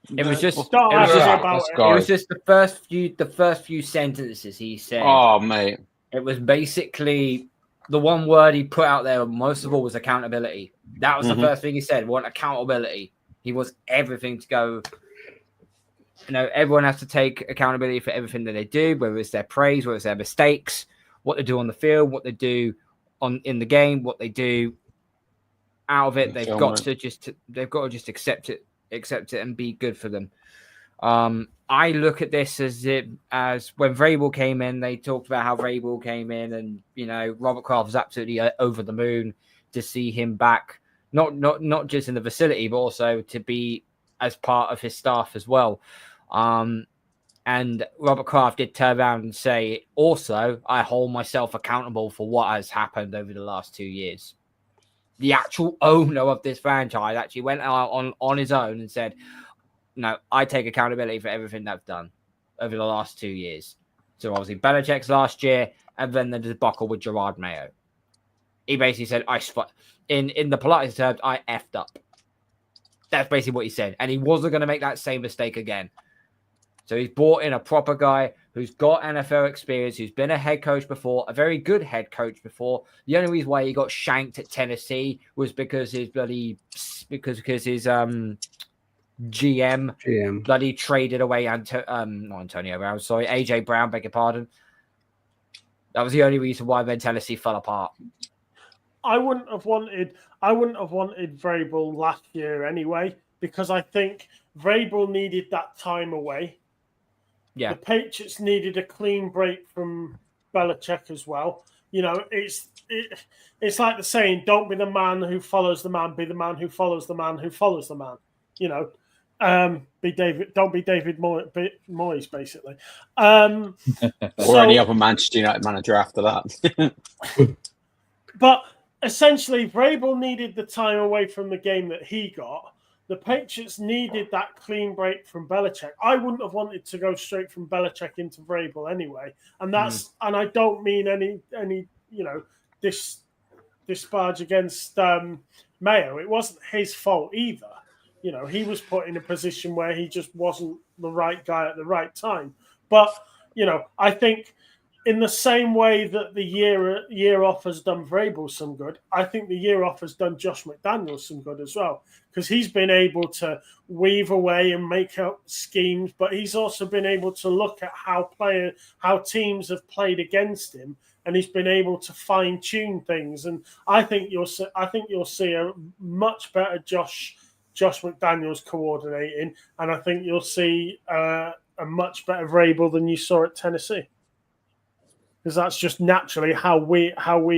was just the first few sentences he said. Oh mate, it was basically the one word he put out there most of all was accountability. That was the first thing he said. Want accountability. He wants everything to go. You know, everyone has to take accountability for everything that they do, whether it's their praise, whether it's their mistakes, what they do on the field, what they do in the game, what they do out of it. They've got to just accept it and be good for them. I look at this as when Vrabel came in, they talked about how Vrabel came in and, you know, Robert Kraft was absolutely over the moon. to see him back, not just in the facility, but also to be as part of his staff as well. And Robert Kraft did turn around and say, also, I hold myself accountable for what has happened over the last 2 years. The actual owner of this franchise actually went out on his own and said, no, I take accountability for everything that's done over the last 2 years. So obviously Belichick's last year, and then the debacle with Gerard Mayo. He basically said, in the politest terms, I effed up. That's basically what he said. And he wasn't going to make that same mistake again. So he's brought in a proper guy who's got NFL experience, who's been a head coach before, a very good head coach before. The only reason why he got shanked at Tennessee was because his GM bloody traded away not Antonio Brown, sorry, AJ Brown, beg your pardon. That was the only reason why then Tennessee fell apart. I wouldn't have wanted Vrabel last year anyway, because I think Vrabel needed that time away. Yeah. The Patriots needed a clean break from Belichick as well. You know, it's like the saying, don't be the man who follows the man, be the man who follows the man who follows the man. You know, don't be David Moyes, basically. Or any other Manchester United manager after that. But essentially, Vrabel needed the time away from the game that he got. The Patriots needed that clean break from Belichick. I wouldn't have wanted to go straight from Belichick into Vrabel anyway. And that's and I don't mean any disparage against Mayo. It wasn't his fault either. You know, he was put in a position where he just wasn't the right guy at the right time. But, you know, I think in the same way that the year off has done Vrabel some good, I think the year off has done Josh McDaniels some good as well, because he's been able to weave away and make up schemes, but he's also been able to look at how teams have played against him, and he's been able to fine tune things. And I think you'll see a much better Josh McDaniels coordinating, and I think you'll see a much better Vrabel than you saw at Tennessee. Because that's just naturally how we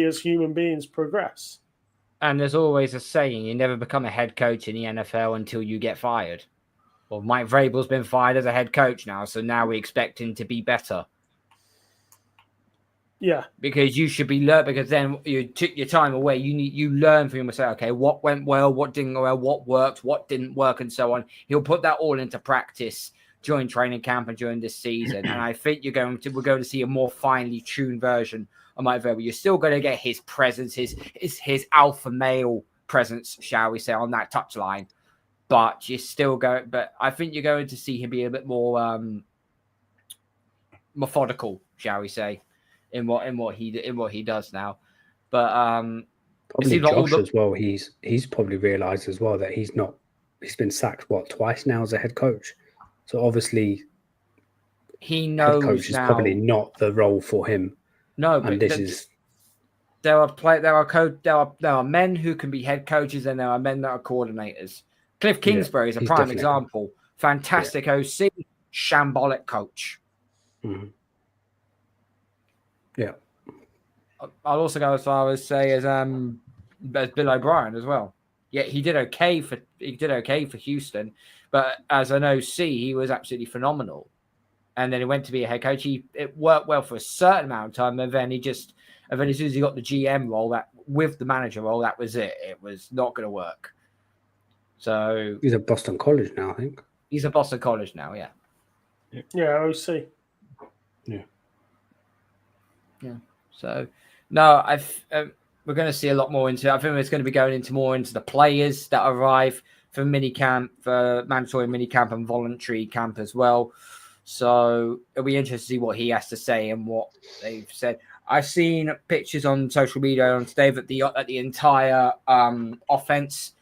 as human beings progress. And there's always a saying, you never become a head coach in the NFL until you get fired. Well, Mike Vrabel's been fired as a head coach now, so now we expect him to be better. Yeah. Because you should be learned, because then you took your time away. You learn from him and say, okay, what went well, what didn't go well, what worked, what didn't work, and so on. He'll put that all into practice during training camp and during this season. And I think we're going to see a more finely tuned version of Mike Vrabel. You're still going to get his presence, his alpha male presence, shall we say, on that touchline. But I think you're going to see him be a bit more methodical, shall we say, in what he does now. But probably Josh as well. He's probably realised as well that he's been sacked twice now as a head coach. So obviously, he knows head coach is probably not the role for him. No, but there are men who can be head coaches, and there are men that are coordinators. Cliff Kingsbury is a prime example. Fantastic OC, shambolic coach. Mm-hmm. Yeah, I'll also go as far as say as Bill O'Brien as well. Yeah, he did okay for Houston, but as an OC, he was absolutely phenomenal. And then he went to be a head coach. It worked well for a certain amount of time, and then as soon as he got the GM role, that with the manager role, that was it. It was not going to work. So he's at Boston College now, I think. He's at Boston College now, yeah. Yeah, OC. Yeah. So no, we're going to see a lot more into. I think it's going to be going more into the players that arrive for minicamp, for mandatory minicamp and voluntary camp as well. So it'll be interesting to see what he has to say and what they've said. I've seen pictures on social media on today that the entire offense,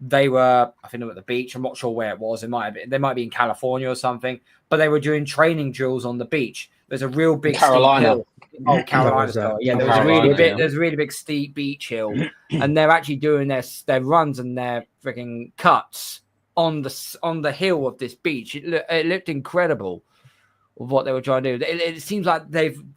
they were, I think they were at the beach. I'm not sure where it was. They might be in California or something, but they were doing training drills on the beach. There's a real big Carolina. Steep hill. Oh, Carolina. There's a really big steep beach hill, and they're actually doing their runs and their freaking cuts on the hill of this beach. It looked incredible. of what they were trying to do. It seems like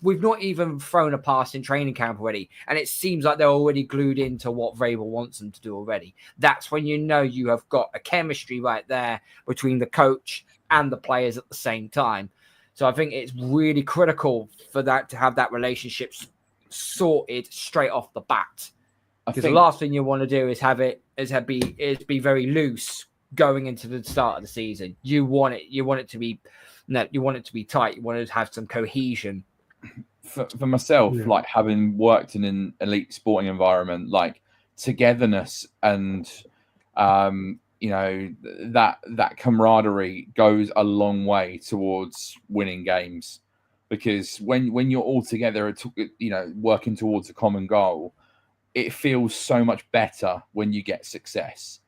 we've not even thrown a pass in training camp already, and it seems like they're already glued into what Vrabel wants them to do already. That's when you know you have got a chemistry right there between the coach and the players at the same time. So I think it's really critical for that to have that relationship sorted straight off the bat. Because the last thing you want to do is be very loose going into the start of the season. You want it to be tight. You want to have some cohesion. For myself, like having worked in an elite sporting environment, like togetherness and that camaraderie goes a long way towards winning games. Because when you're all together, working towards a common goal, it feels so much better when you get success.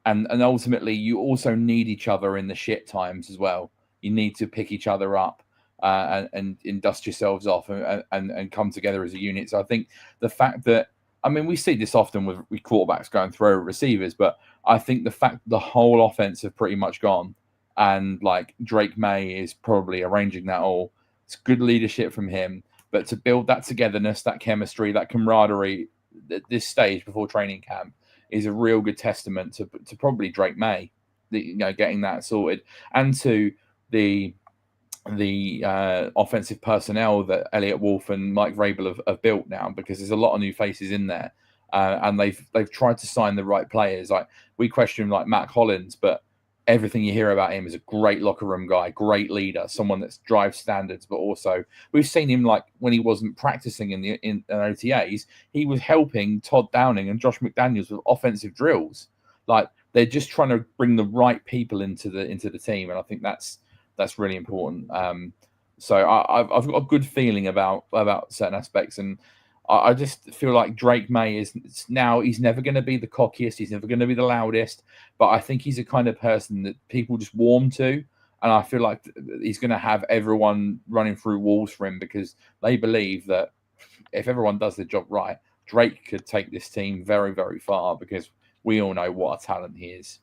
And ultimately, you also need each other in the shit times as well. You need to pick each other up and dust yourselves off and come together as a unit. So I think the fact that, we see this often with quarterbacks going through receivers, but I think the fact the whole offense have pretty much gone, and like Drake May is probably arranging that all. It's good leadership from him, but to build that togetherness, that chemistry, that camaraderie at this stage before training camp is a real good testament to probably Drake May, getting that sorted, and to the offensive personnel that Elliot Wolf and Mike Vrabel have built now, because there's a lot of new faces in there, and they've tried to sign the right players. Like we question like Matt Collins, but everything you hear about him is a great locker room guy, great leader, someone that drives standards. But also we've seen him, like when he wasn't practicing in OTAs, he was helping Todd Downing and Josh McDaniels with offensive drills. Like they're just trying to bring the right people into the team, and I think that's really important. So I've got a good feeling about certain aspects, and I just feel like Drake May he's never going to be the cockiest, he's never going to be the loudest, but I think he's a kind of person that people just warm to, and I feel like he's going to have everyone running through walls for him, because they believe that if everyone does the job right, Drake could take this team very, very far, because we all know what a talent he is.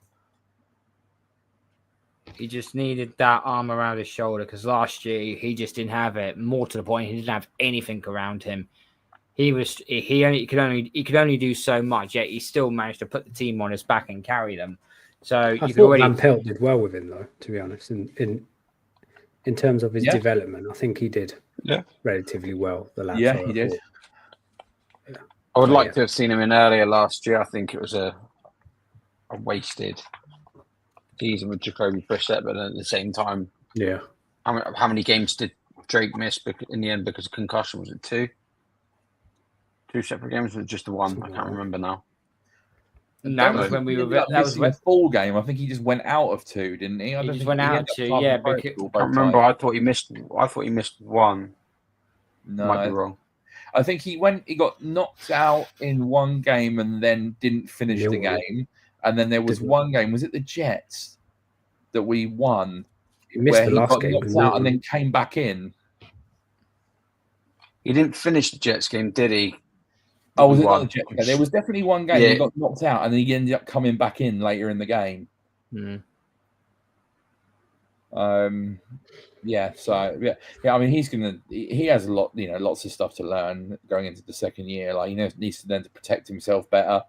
He just needed that arm around his shoulder, because last year he just didn't have it. More to the point, he didn't have anything around him. He could only do so much, yet he still managed to put the team on his back and carry them. So I thought Lampelt did well with him, though. To be honest, in terms of his development, I think he did relatively well. He did. I would like to have seen him in earlier last year. I think it was a wasted season with Jacoby Brissett, but at the same time, how many games did Drake miss in the end because of concussion? Was it two? Two separate games, or just the one? I can't remember now. And that was when we were. That was a full game. I think he just went out of two, didn't he? He just went out of two. Yeah, I can't remember. I thought he missed one. No, might be wrong. I think he got knocked out in one game and then didn't finish the game. And then there was one game. Was it the Jets that we won? He missed the last game, knocked out and then came back in. He didn't finish the Jets game, did he? Oh, was it not the Jets game? There was definitely one game he got knocked out, and then he ended up coming back in later in the game. Yeah. So yeah. I mean, he has a lot, lots of stuff to learn going into the second year. Like, he needs to learn to protect himself better,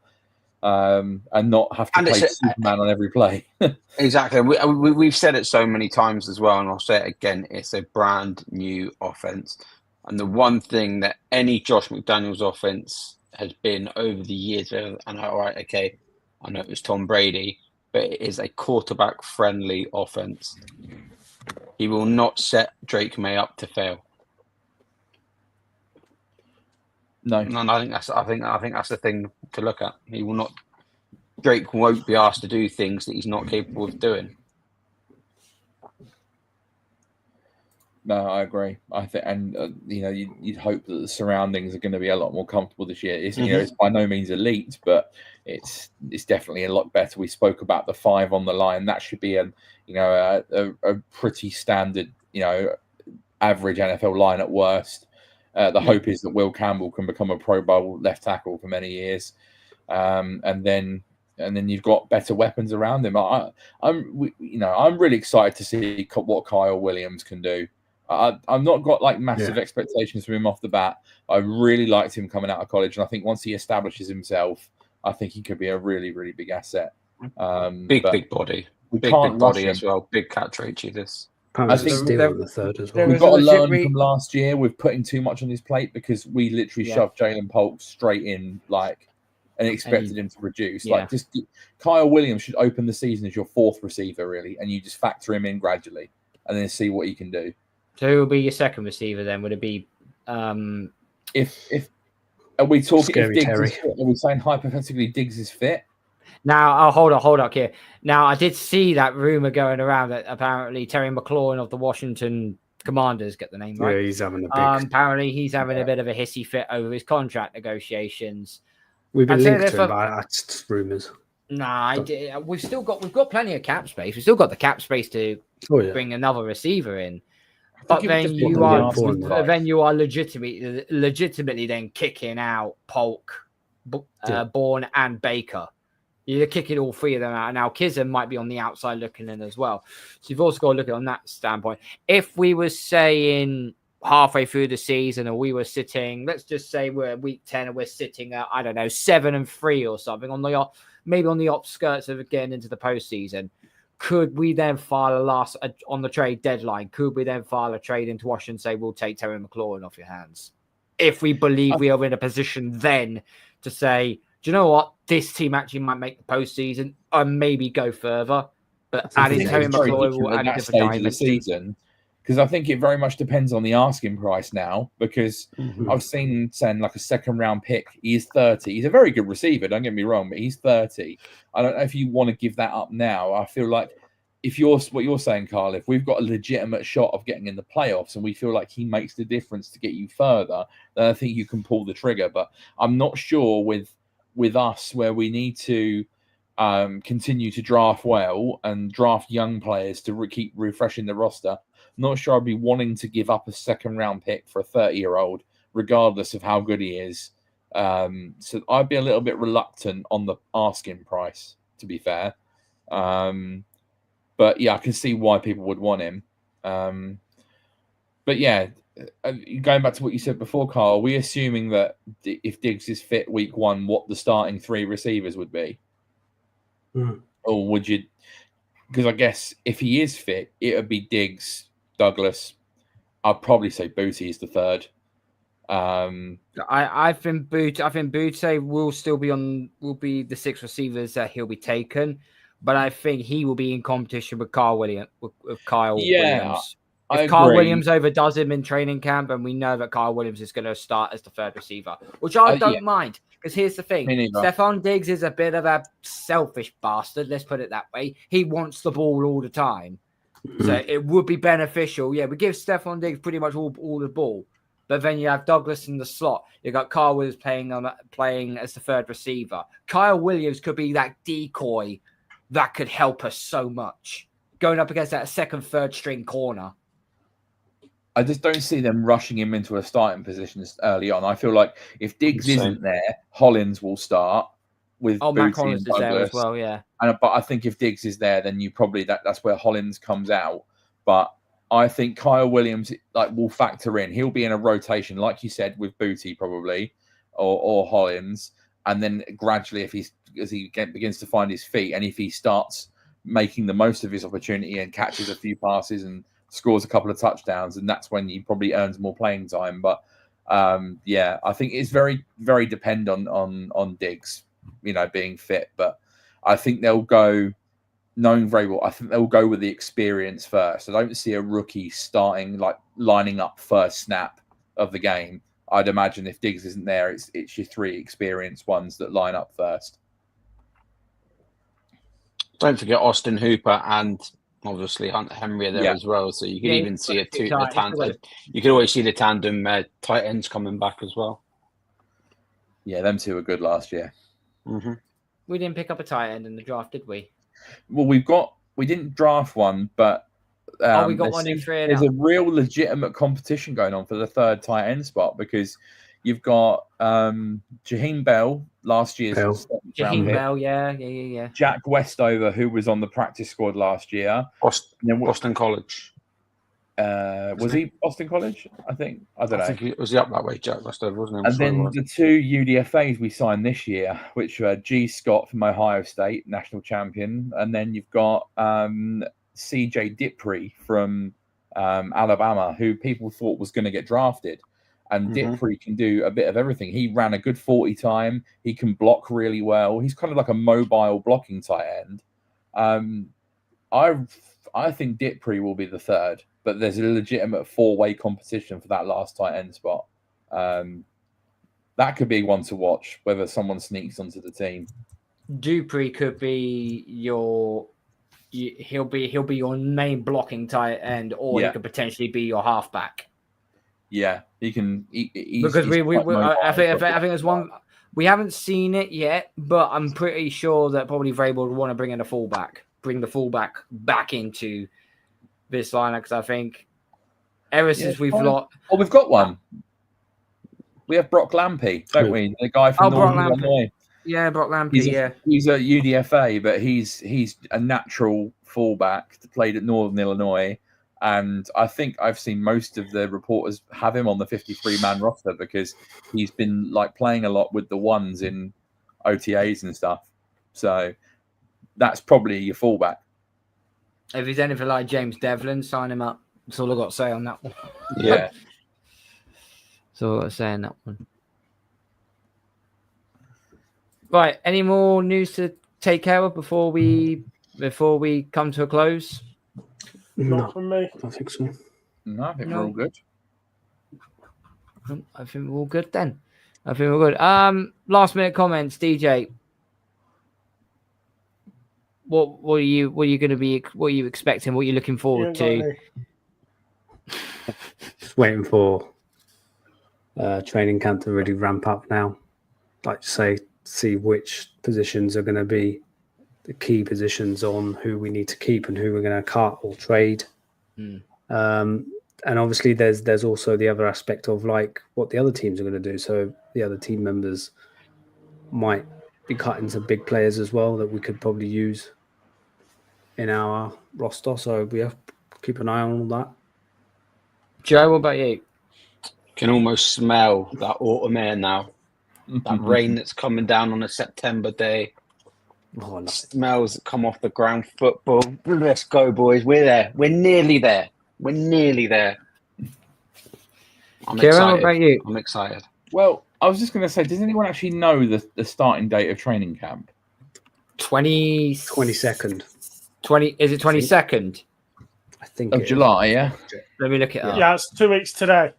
and not have to play Superman on every play. Exactly. We've said it so many times as well, and I'll say it again. It's a brand new offense. And the one thing that any Josh McDaniels offense has been over the years, and I know it was Tom Brady, but it is a quarterback-friendly offense. He will not set Drake May up to fail. No, and I think that's the thing to look at. He will not. Drake won't be asked to do things that he's not capable of doing. No, I agree. I think, and you'd hope that the surroundings are going to be a lot more comfortable this year. It's it's by no means elite, but it's definitely a lot better. We spoke about the 5 on the line. That should be a pretty standard, average NFL line at worst. The hope is that Will Campbell can become a Pro Bowl left tackle for many years, and then you've got better weapons around him. I'm really excited to see what Kyle Williams can do. I've not got like massive expectations from him off the bat. I really liked him coming out of college, and I think once he establishes himself, I think he could be a really, really big asset. Big body. Big body as well. Big catch rate, this. I think still on the third as well. We've got to learn from last year with putting too much on his plate because we literally shoved Jalen Polk straight in and expected him to reduce. Like just Kyle Williams should open the season as your fourth receiver, really, and you just factor him in gradually and then see what he can do. So who will be your second receiver then? Would it be if are we talking Scary if Diggs Terry. is fit, are we saying hypothetically Diggs is fit? Now, I'll hold up here. Now, I did see that rumor going around that apparently Terry McLaurin of the Washington Commanders, get the name right? Yeah, he's having a big. Apparently, he's having a bit of a hissy fit over his contract negotiations. We've been linked to him, but that's just rumors. Nah, we've got plenty of cap space. We've still got the cap space to bring another receiver in. But then you are legitimately then kicking out Polk, Bourne, and Baker. You're kicking all three of them out. Now, Kizem might be on the outside looking in as well. So you've also got to look at it on that standpoint. If we were saying halfway through the season, or we were sitting, let's just say we're at week 10 and we're sitting at, 7-3 or something on the maybe on the outskirts of getting into the postseason, could we then file on the trade deadline? Could we then file a trade into Washington and say we'll take Terry McLaurin off your hands? If we believe we are in a position then to say, do you know what? This team actually might make the postseason and maybe go further. But adding Terry McLaurin will add a different dimension. Because I think it very much depends on the asking price now. Because I've seen saying like a second round pick. He's 30. He's a very good receiver. Don't get me wrong, but he's 30. I don't know if you want to give that up now. I feel like what you're saying, Carl, if we've got a legitimate shot of getting in the playoffs and we feel like he makes the difference to get you further, then I think you can pull the trigger. But I'm not sure with us where we need to continue to draft well and draft young players to keep refreshing the roster. I'm not sure I'd be wanting to give up a second round pick for a 30-year-old, regardless of how good he is. So I'd be a little bit reluctant on the asking price, to be fair. But yeah, I can see why people would want him. But yeah, going back to what you said before, Carl, are we assuming that if Diggs is fit week 1, what the starting 3 receivers would be? Or would you? Because I guess if he is fit, it would be Diggs, Douglas. I'd probably say Booty is the third. I think Booty will be the 6 receivers that he'll be taken, but I think he will be in competition with Kyle Williams. If Kyle Williams overdoes him in training camp, and we know that Kyle Williams is going to start as the third receiver, which I don't mind. Because here's the thing, Stephon Diggs is a bit of a selfish bastard. Let's put it that way. He wants the ball all the time, so it would be beneficial. Yeah, we give Stephon Diggs pretty much all the ball. But then you have Douglas in the slot. You got Kyle Williams playing as the third receiver. Kyle Williams could be that decoy that could help us so much going up against that second, third string corner. I just don't see them rushing him into a starting position early on. I feel like if Diggs isn't there, Hollins will start with Matt Booty Collins and is Douglas. there as well, yeah. But I think if Diggs is there, then you probably that's where Hollins comes out. But I think Kyle Williams will factor in. He'll be in a rotation, like you said, with Booty probably, or Hollins, and then gradually, as he begins to find his feet, and if he starts making the most of his opportunity and catches a few passes and scores a couple of touchdowns, and that's when he probably earns more playing time. But yeah, I think it's very, very dependent on Diggs, being fit. But I think they'll go. Knowing very well, I think they'll go with the experience first. I don't see a rookie starting lining up first snap of the game. I'd imagine if Diggs isn't there, it's your 3 experienced ones that line up first. Don't forget Austin Hooper and obviously Hunter Henry are there as well. So you could even see a tandem. You could always see the tandem tight ends coming back as well. Yeah, them 2 were good last year. Mm-hmm. We didn't pick up a tight end in the draft, did we? Well, we didn't draft one, but we got one in 3. There's a real legitimate competition going on for the third tight end spot because you've got Jaheim Bell last year's Jaheim Bell, yeah. Jack Westover, who was on the practice squad last year, Boston College. Was he Boston College? I don't know. I think it was up that way, Jack Rustover, wasn't he? I'm And sure he then was. the 2 UDFAs we signed this year, which were G. Scott from Ohio State, national champion, and then you've got CJ Dipree from Alabama, who people thought was going to get drafted. And Dipree can do a bit of everything. He ran a good 40 time. He can block really well. He's kind of like a mobile blocking tight end. I think Dipree will be the third, but there's a legitimate 4-way competition for that last tight end spot. That could be one to watch, whether someone sneaks onto the team. Dupree could be he'll be your main blocking tight end, or he could potentially be your halfback. Yeah, he can. Because I think there's one. We haven't seen it yet, but I'm pretty sure that probably Vrabel would want to bring in a fullback, bring the fullback back into this lineup, because I think ever since we've got one. We have Brock Lampy, don't we? The guy from Northern Illinois. Yeah, Brock Lampy. He's a UDFA, but he's a natural fullback. Played at Northern Illinois. And I think I've seen most of the reporters have him on the 53-man roster because he's been like playing a lot with the ones in OTAs and stuff. So that's probably your fullback. If he's anything like James Devlin, sign him up. That's all I've got to say on that one. Yeah. That's all I've got to say on that one. Right. Any more news to take care of before we come to a close? Not from me. I don't think so. No, I think we're all good. I think we're all good then. I think we're good. Last minute comments, DJ. What are you going to be? What are you expecting? What are you looking forward to? Just waiting for training camp to really ramp up now. Like to see which positions are going to be the key positions on who we need to keep and who we're going to cut or trade. And obviously there's also the other aspect of like what the other teams are going to do. So the other team members might be cutting some big players as well that we could probably use in our roster. So we have to keep an eye on all that. Joe, what about you? Can almost smell that autumn air now. That rain that's coming down on a September day. Oh, Smells that come off the ground. Football. Let's go, boys. We're there. We're nearly there. I'm Kieran, excited. what about you? I'm excited. Well, I was just going to say, does anyone actually know the starting date of training camp? 22nd. 20. Is it 22nd? I think Of July, yeah. Let me look it up. Yeah, it's 2 weeks today.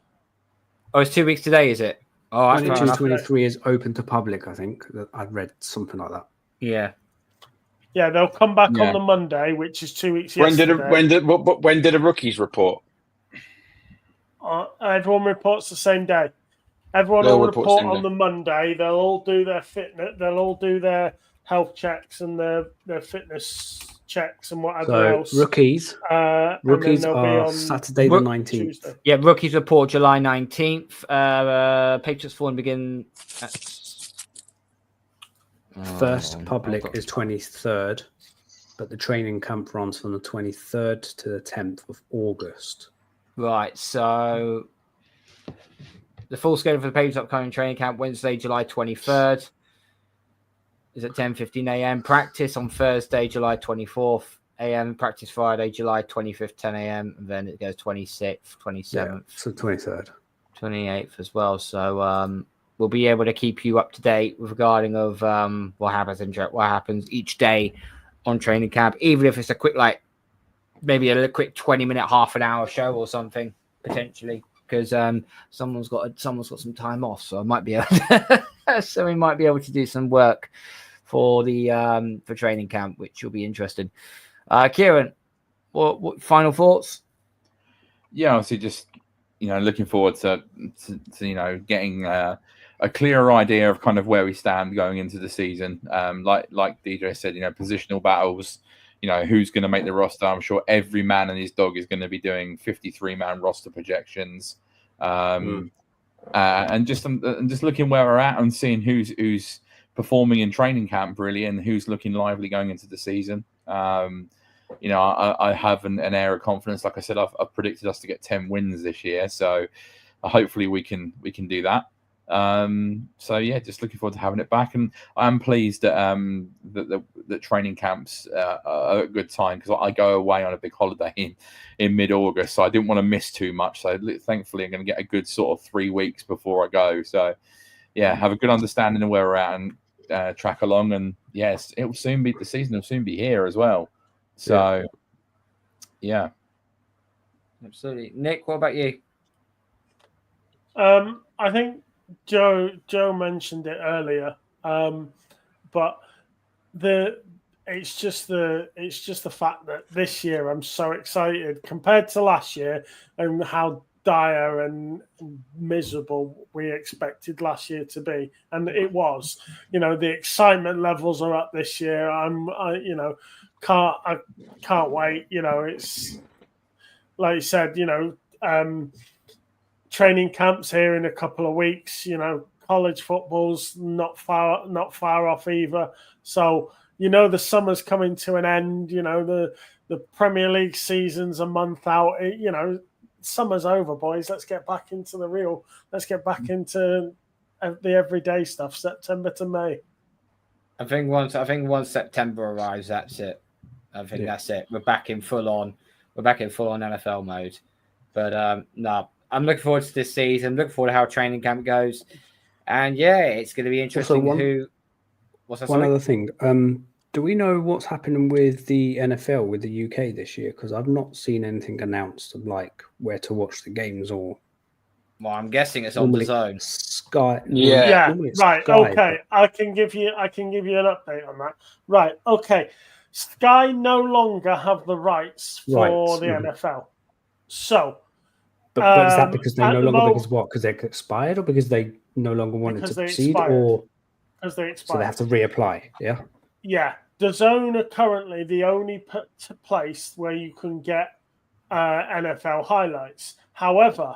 Oh, it's 2 weeks today, is it? Oh, that's fair enough. 22-23 is open to public, I think. I've read something like that. Yeah. Yeah, they'll come back on the Monday, which is 2 weeks yesterday. When did the rookies report? Everyone reports the same day. Everyone will report on the Monday. They'll all do their fitness. They'll all do their health checks and their fitness checks and whatever else. Rookies are Saturday the 19th. Tuesday. Yeah, rookies report July 19th. Patriots form begin at... First public is 23rd, but the training camp runs from the 23rd to the 10th of August. Right, so the full schedule for the Patriots upcoming training camp, Wednesday, July 23rd, is at 10:15 a.m. Practice on Thursday, July 24th a.m. Practice Friday, July 25th, 10 a.m. And then it goes 26th, 27th. Yeah, so 23rd. 28th as well. So we'll be able to keep you up to date with regarding of what happens each day on training camp, even if it's a quick, like maybe a quick 20-minute, half an hour show or something potentially, because someone's got some time off, so I might be able to, so we might be able to do some work for the for training camp, which will be interesting. Kieran, what final thoughts? Yeah, obviously just looking forward to getting a clearer idea of kind of where we stand going into the season. Like DJ said, positional battles, who's going to make the roster. I'm sure every man and his dog is going to be doing 53-man roster projections. And just looking where we're at and seeing who's performing in training camp really, and who's looking lively going into the season. I have an air of confidence. Like I said, I've predicted us to get 10 wins this year, so hopefully we can do that. So yeah, just looking forward to having it back, and I'm pleased that that training camps are a good time, because I go away on a big holiday in mid-August, so I didn't want to miss too much. So thankfully, I'm going to get a good sort of 3 weeks before I go. So yeah, have a good understanding of where we're at and track along. And yes, the season will soon be here as well. So yeah. Absolutely. Nick, what about you? I think Joe mentioned it earlier, but it's just the fact that this year I'm so excited compared to last year, and how dire and miserable we expected last year to be, and it was. The excitement levels are up this year. I can't wait. It's like you said. Training camps here in a couple of weeks. College football's not far off either. So the summer's coming to an end. The Premier League season's a month out. Summer's over, boys. Let's get back into the real. Let's get back into the everyday stuff. September to May. I think once September arrives, that's it. That's it. We're back in full on NFL mode. But no. I'm looking forward to this season. Looking forward to how training camp goes, and it's going to be interesting. One other thing, do we know what's happening with the NFL with the UK this year? Because I've not seen anything announced of like where to watch the games or. Well, I'm guessing it's on the zone. Sky. Yeah. Right. Sky, okay. But... I can give you an update on that. Right. Okay. Sky no longer have the rights for the NFL, so. But is that because they no longer because they're expired, or because they no longer wanted to proceed, or because they expired? So they have to reapply. Yeah. Yeah. The zone are currently the only place where you can get NFL highlights. However,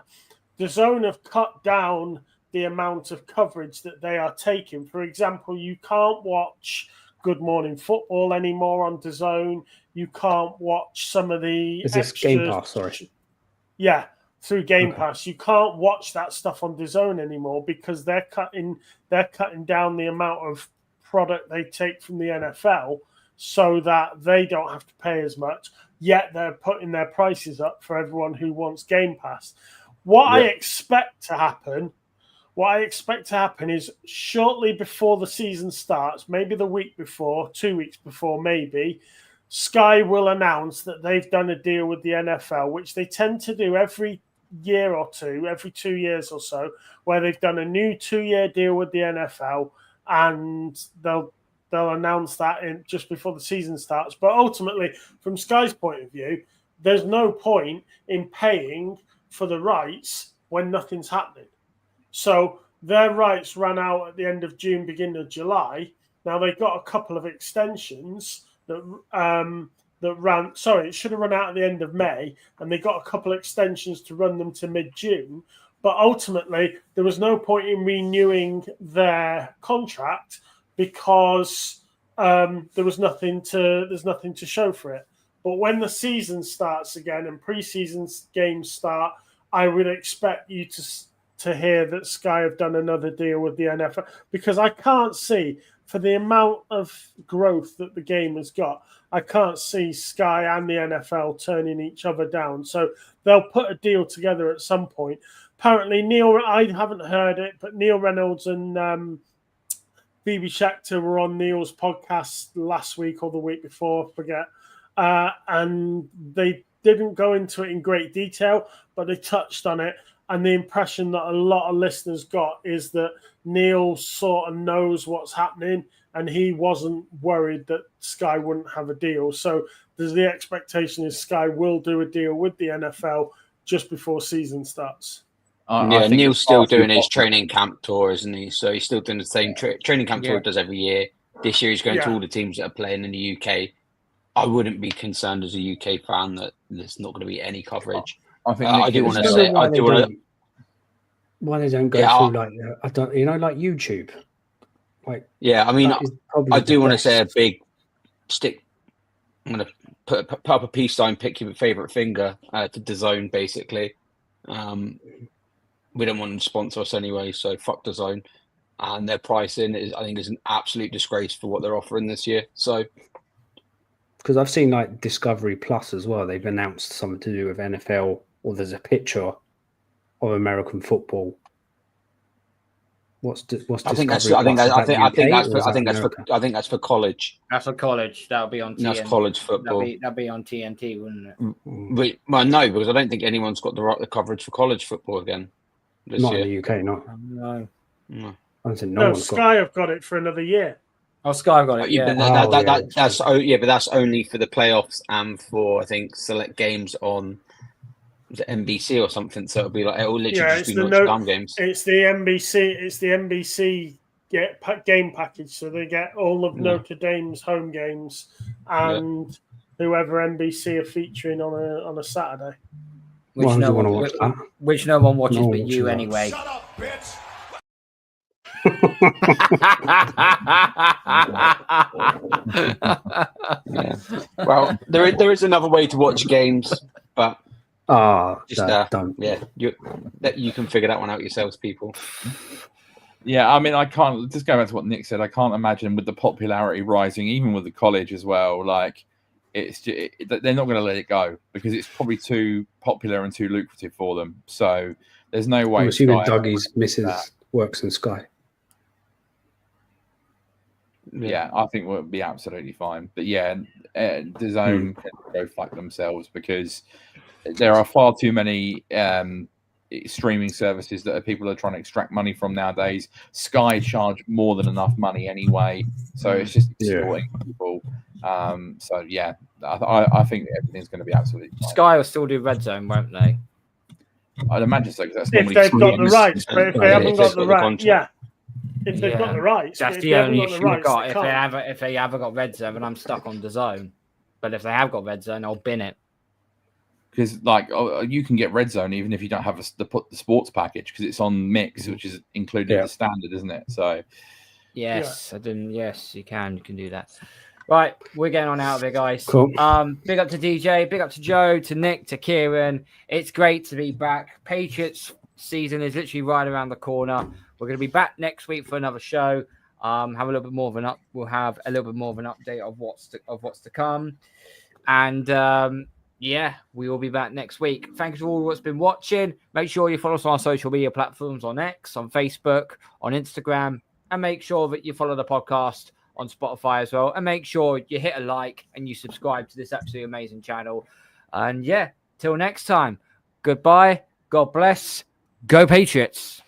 the zone have cut down the amount of coverage that they are taking. For example, you can't watch Good Morning Football anymore on the zone. You can't watch some of the. Is this Game Pass? Sorry. Yeah. Through Game Pass, you can't watch that stuff on DAZN anymore because they're cutting down the amount of product they take from the NFL so that they don't have to pay as much. Yet they're putting their prices up for everyone who wants Game Pass. I expect to happen is shortly before the season starts, maybe the week before, 2 weeks before, maybe. Sky will announce that they've done a deal with the NFL, which they tend to do every year or two, every 2 years or so, where they've done a new 2-year deal with the NFL, and they'll announce that just before the season starts. But ultimately, from Sky's point of view, there's no point in paying for the rights when nothing's happening. So their rights ran out at the end of June, beginning of July. Now they've got a couple of extensions that ran. Sorry, it should have run out at the end of May, and they got a couple of extensions to run them to mid-June. But ultimately, there was no point in renewing their contract because there's nothing to show for it. But when the season starts again and pre-season games start, I would expect you to hear that Sky have done another deal with the NFL, because I can't see, for the amount of growth that the game has got, I can't see Sky and the NFL turning each other down. So they'll put a deal together at some point. Apparently, I haven't heard it, but Neil Reynolds and Phoebe Schechter were on Neil's podcast last week or the week before, I forget. And they didn't go into it in great detail, but they touched on it. And the impression that a lot of listeners got is that Neil sort of knows what's happening, and he wasn't worried that Sky wouldn't have a deal. So there's the expectation is Sky will do a deal with the NFL just before season starts. Neil's still doing his training camp tour, isn't he? So he's still doing the same training camp tour he does every year. This year he's going to all the teams that are playing in the UK. I wouldn't be concerned as a UK fan that there's not going to be any coverage. I do want to say, why they don't go through like YouTube. Like, I mean, I do want to say a big stick. I'm going to put up a peace sign, pick your favorite finger to DAZN, basically. We don't want them to sponsor us anyway, so fuck DAZN. And their pricing I think is an absolute disgrace for what they're offering this year. So, because I've seen like Discovery Plus as well. They've announced something to do with NFL, or there's a picture of American football. What's I think that's for college. That's for college. That'll be on TNT. That's college football. That'll be on TNT, wouldn't it? Well, no, because I don't think anyone's got the coverage for college football again this not year. in the UK, no. No. I don't think no one's Sky have got it for another year. Oh, Sky have got it. Yeah. But that's only for the playoffs and for I think select games on the NBC or something. So it'll be like it'll literally just be Notre Dame games. It's the NBC. It's the NBC game package. So they get all of Notre Dame's home games and whoever NBC are featuring on a Saturday. Which no one watches but you anyway. Shut up, bitch. Yeah. Well, there is another way to watch games, but you can figure that one out yourselves, people. Yeah, I mean, I can't just go back to what Nick said. I can't imagine with the popularity rising, even with the college as well. Like, it's just, they're not going to let it go because it's probably too popular and too lucrative for them. So there's no way. I'm assuming Dougie's missus works in Sky. Yeah, I think we'll be absolutely fine. But yeah, DAZN can go fuck themselves because there are far too many streaming services that people are trying to extract money from nowadays. Sky charge more than enough money anyway, so it's just exploiting people. So yeah, I think everything's going to be absolutely fine. Sky will still do Red Zone, won't they? I'd imagine so because that's if they've got the rights, but if they haven't got the rights, if they've got the rights, that's the only issue we've got. If they haven't got Red Zone, and I'm stuck on DAZN. But if they have got Red Zone, I'll bin it. Because like you can get Red Zone even if you don't have the sports package because it's on Mix, which is included the standard, isn't it? So yes, I didn't. Yes, you can do that. Right, we're getting on out of here, guys. Cool. Big up to DJ, big up to Joe, to Nick, to Kieran. It's great to be back. Patriots season is literally right around the corner. We're going to be back next week for another show. We'll have a little bit more of an update of what's to come, and we will be back next week. Thank you to all that's been watching. Make sure you follow us on our social media platforms on X, on Facebook, on Instagram, and make sure that you follow the podcast on Spotify as well. And make sure you hit a like and you subscribe to this absolutely amazing channel. And till next time, goodbye. God bless. Go Patriots.